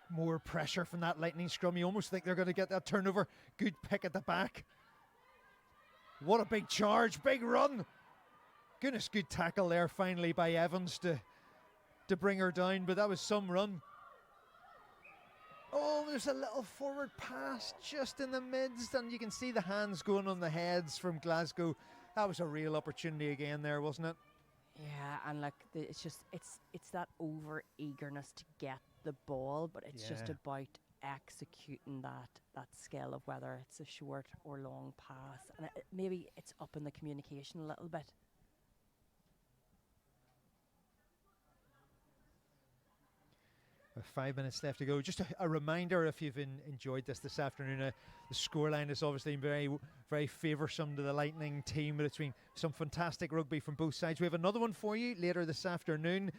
More pressure from that Lightning scrum. You almost think they're going to get that turnover. Good pick at the back. What a big charge. Big run. Goodness, good tackle there finally by Evans to bring her down. But that was some run. Oh, there's a little forward pass just in the midst. And you can see the hands going on the heads from Glasgow. That was a real opportunity again there, wasn't it? Yeah, and it's just it's that over eagerness to get the ball, but it's just about executing that skill of whether it's a short or long pass, and maybe it's up in the communication a little bit. With 5 minutes left to go. Just a reminder, if you've enjoyed this afternoon, the scoreline is obviously very, very favoursome to the Lightning team, but it's been some fantastic rugby from both sides. We have another one for you later this afternoon,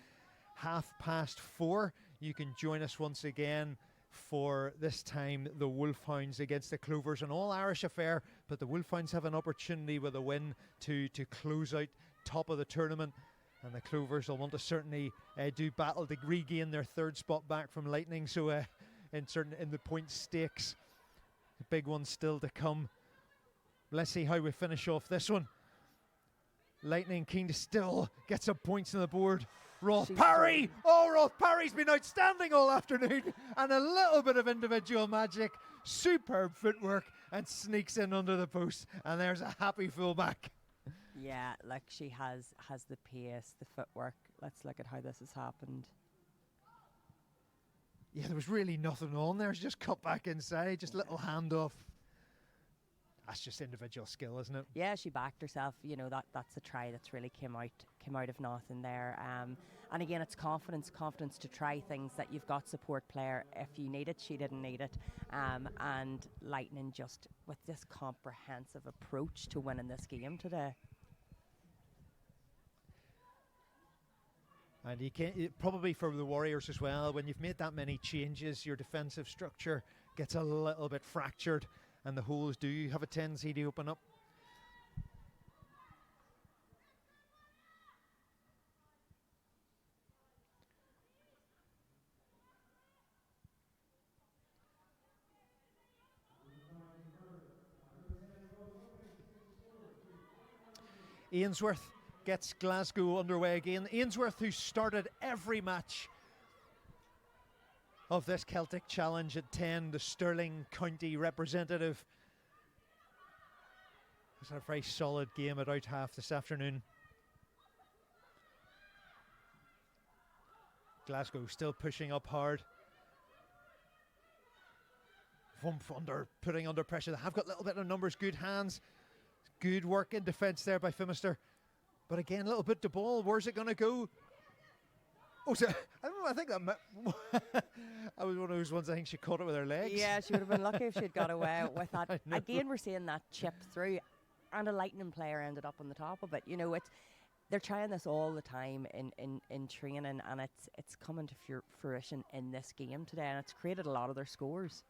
4:30. You can join us once again for this time the Wolfhounds against the Clovers, an all-Irish affair, but the Wolfhounds have an opportunity with a win to close out top of the tournament. And the Clovers will want to certainly do battle to regain their 3rd spot back from Lightning. So in the point stakes, the big one still to come. Let's see how we finish off this one. Lightning keen to still get some points on the board. Roth She's Parry! good. Oh, Roth Parry's been outstanding all afternoon. And a little bit of individual magic. Superb footwork and sneaks in under the post. And there's a happy fullback. Yeah, like she has the pace, the footwork. Let's look at how this has happened. Yeah, there was really nothing on there. She just cut back inside, just a little handoff. That's just individual skill, isn't it? Yeah, she backed herself. You know, that's a try that's really came out of nothing there. And again, it's confidence to try things that you've got support player. If you need it, she didn't need it. And Lightning just with this comprehensive approach to winning this game today. And you can probably for the Warriors as well, when you've made that many changes, your defensive structure gets a little bit fractured and the holes do have a tendency to open up. Ainsworth gets Glasgow underway again. Ainsworth, who started every match of this Celtic Challenge at 10, the Stirling County representative. It's a very solid game at out half this afternoon. Glasgow still pushing up hard. Putting under pressure. They have got a little bit of numbers, good hands. Good work in defence there by Phimister. But again, a little bit to ball. Where's it going to go? Oh, so, I don't know. I think that I was one of those ones. I think she caught it with her legs. Yeah, she would have been lucky if she'd got away with that. I know. Again, we're seeing that chip through, and a Lightning player ended up on the top of it. You know, they're trying this all the time in training, and it's coming to fruition in this game today, and it's created a lot of their scores.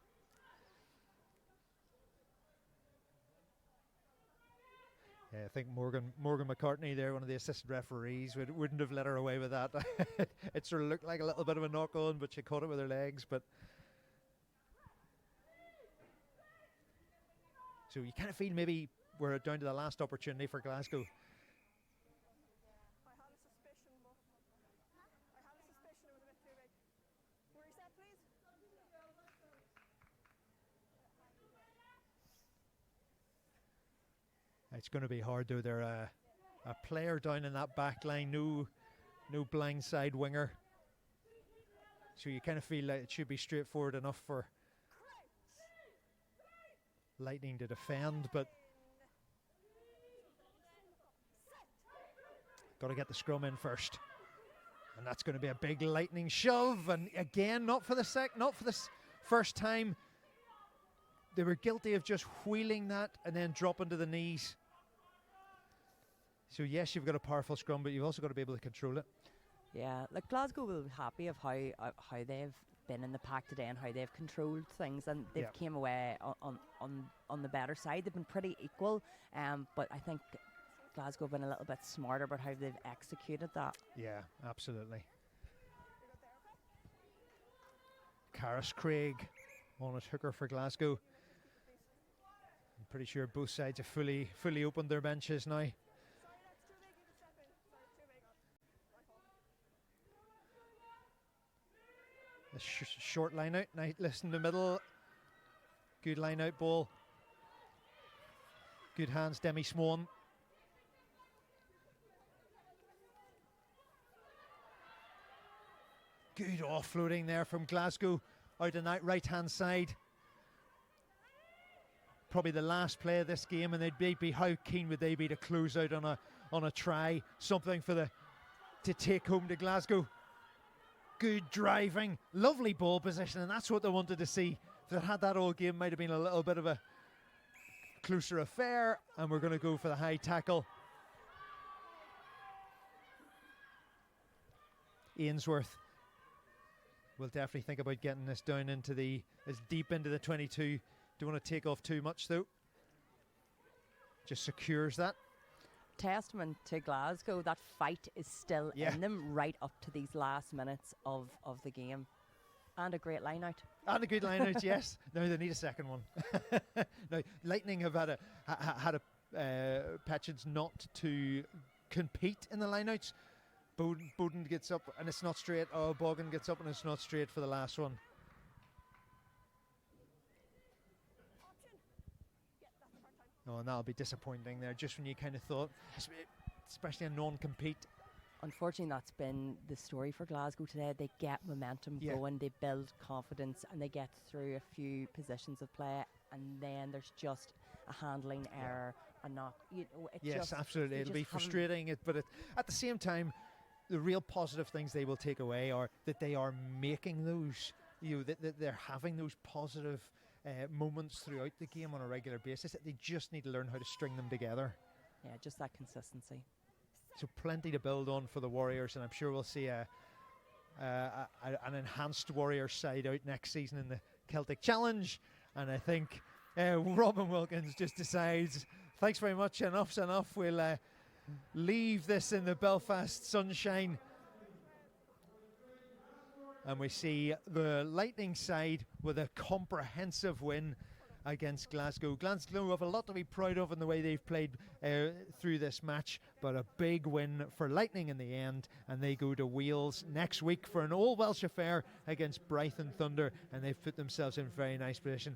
Yeah, I think Morgan McCartney there, one of the assistant referees, wouldn't have let her away with that. It sort of looked like a little bit of a knock on, but she caught it with her legs. But so you kind of feel maybe we're down to the last opportunity for Glasgow. I had a suspicion, but it was a bit too big. Reset, please. It's going to be hard though. They're a player down in that back line, no blindside winger. So you kind of feel like it should be straightforward enough for Lightning to defend, but got to get the scrum in first. And that's going to be a big Lightning shove. And again, not for the first time. They were guilty of just wheeling that and then dropping to the knees. So yes, you've got a powerful scrum, but you've also got to be able to control it. Yeah, like Glasgow will be happy of how they've been in the pack today and how they've controlled things, and they've came away on the better side. They've been pretty equal, but I think Glasgow have been a little bit smarter about how they've executed that. Yeah, absolutely. Caris Craig on at hooker for Glasgow. I'm pretty sure both sides have fully opened their benches now. The short line out, nice in the middle. Good line out ball. Good hands, Demi Swan. Good offloading there from Glasgow out on that right hand side. Probably the last play of this game, and they'd be how keen would they be to close out on a try, something to take home to Glasgow. Good driving, lovely ball position, and that's what they wanted to see. If they had that all game, might have been a little bit of a closer affair, and we're going to go for the high tackle. Ainsworth will definitely think about getting this down into as deep into the 22. Don't want to take off too much though. Just secures that. Testament to Glasgow, that fight is still in them right up to these last minutes of the game. And a great line out. And a good line out, yes. Now they need a second one. Now Lightning have had a patience not to compete in the lineouts. Bowden gets up and it's not straight. Oh, Bogan gets up and it's not straight for the last one. Oh, and that'll be disappointing there, just when you kind of thought, especially a non-compete. Unfortunately, that's been the story for Glasgow today. They get momentum going, they build confidence, and they get through a few positions of play, and then there's just a handling error, a knock. Yes, absolutely. It'll be frustrating, but at the same time, the real positive things they will take away are that they are making those, that they're having those positive moments throughout the game on a regular basis. They just need to learn how to string them together. Yeah, just that consistency. So plenty to build on for the Warriors, and I'm sure we'll see an enhanced Warriors side out next season in the Celtic Challenge. And I think Robin Wilkins just decides, thanks very much, enough's enough. We'll leave this in the Belfast sunshine. And we see the Lightning side with a comprehensive win against Glasgow. Glasgow have a lot to be proud of in the way they've played through this match, but a big win for Lightning in the end, and they go to Wales next week for an all-Welsh affair against Brighton Thunder, and they've put themselves in very nice position.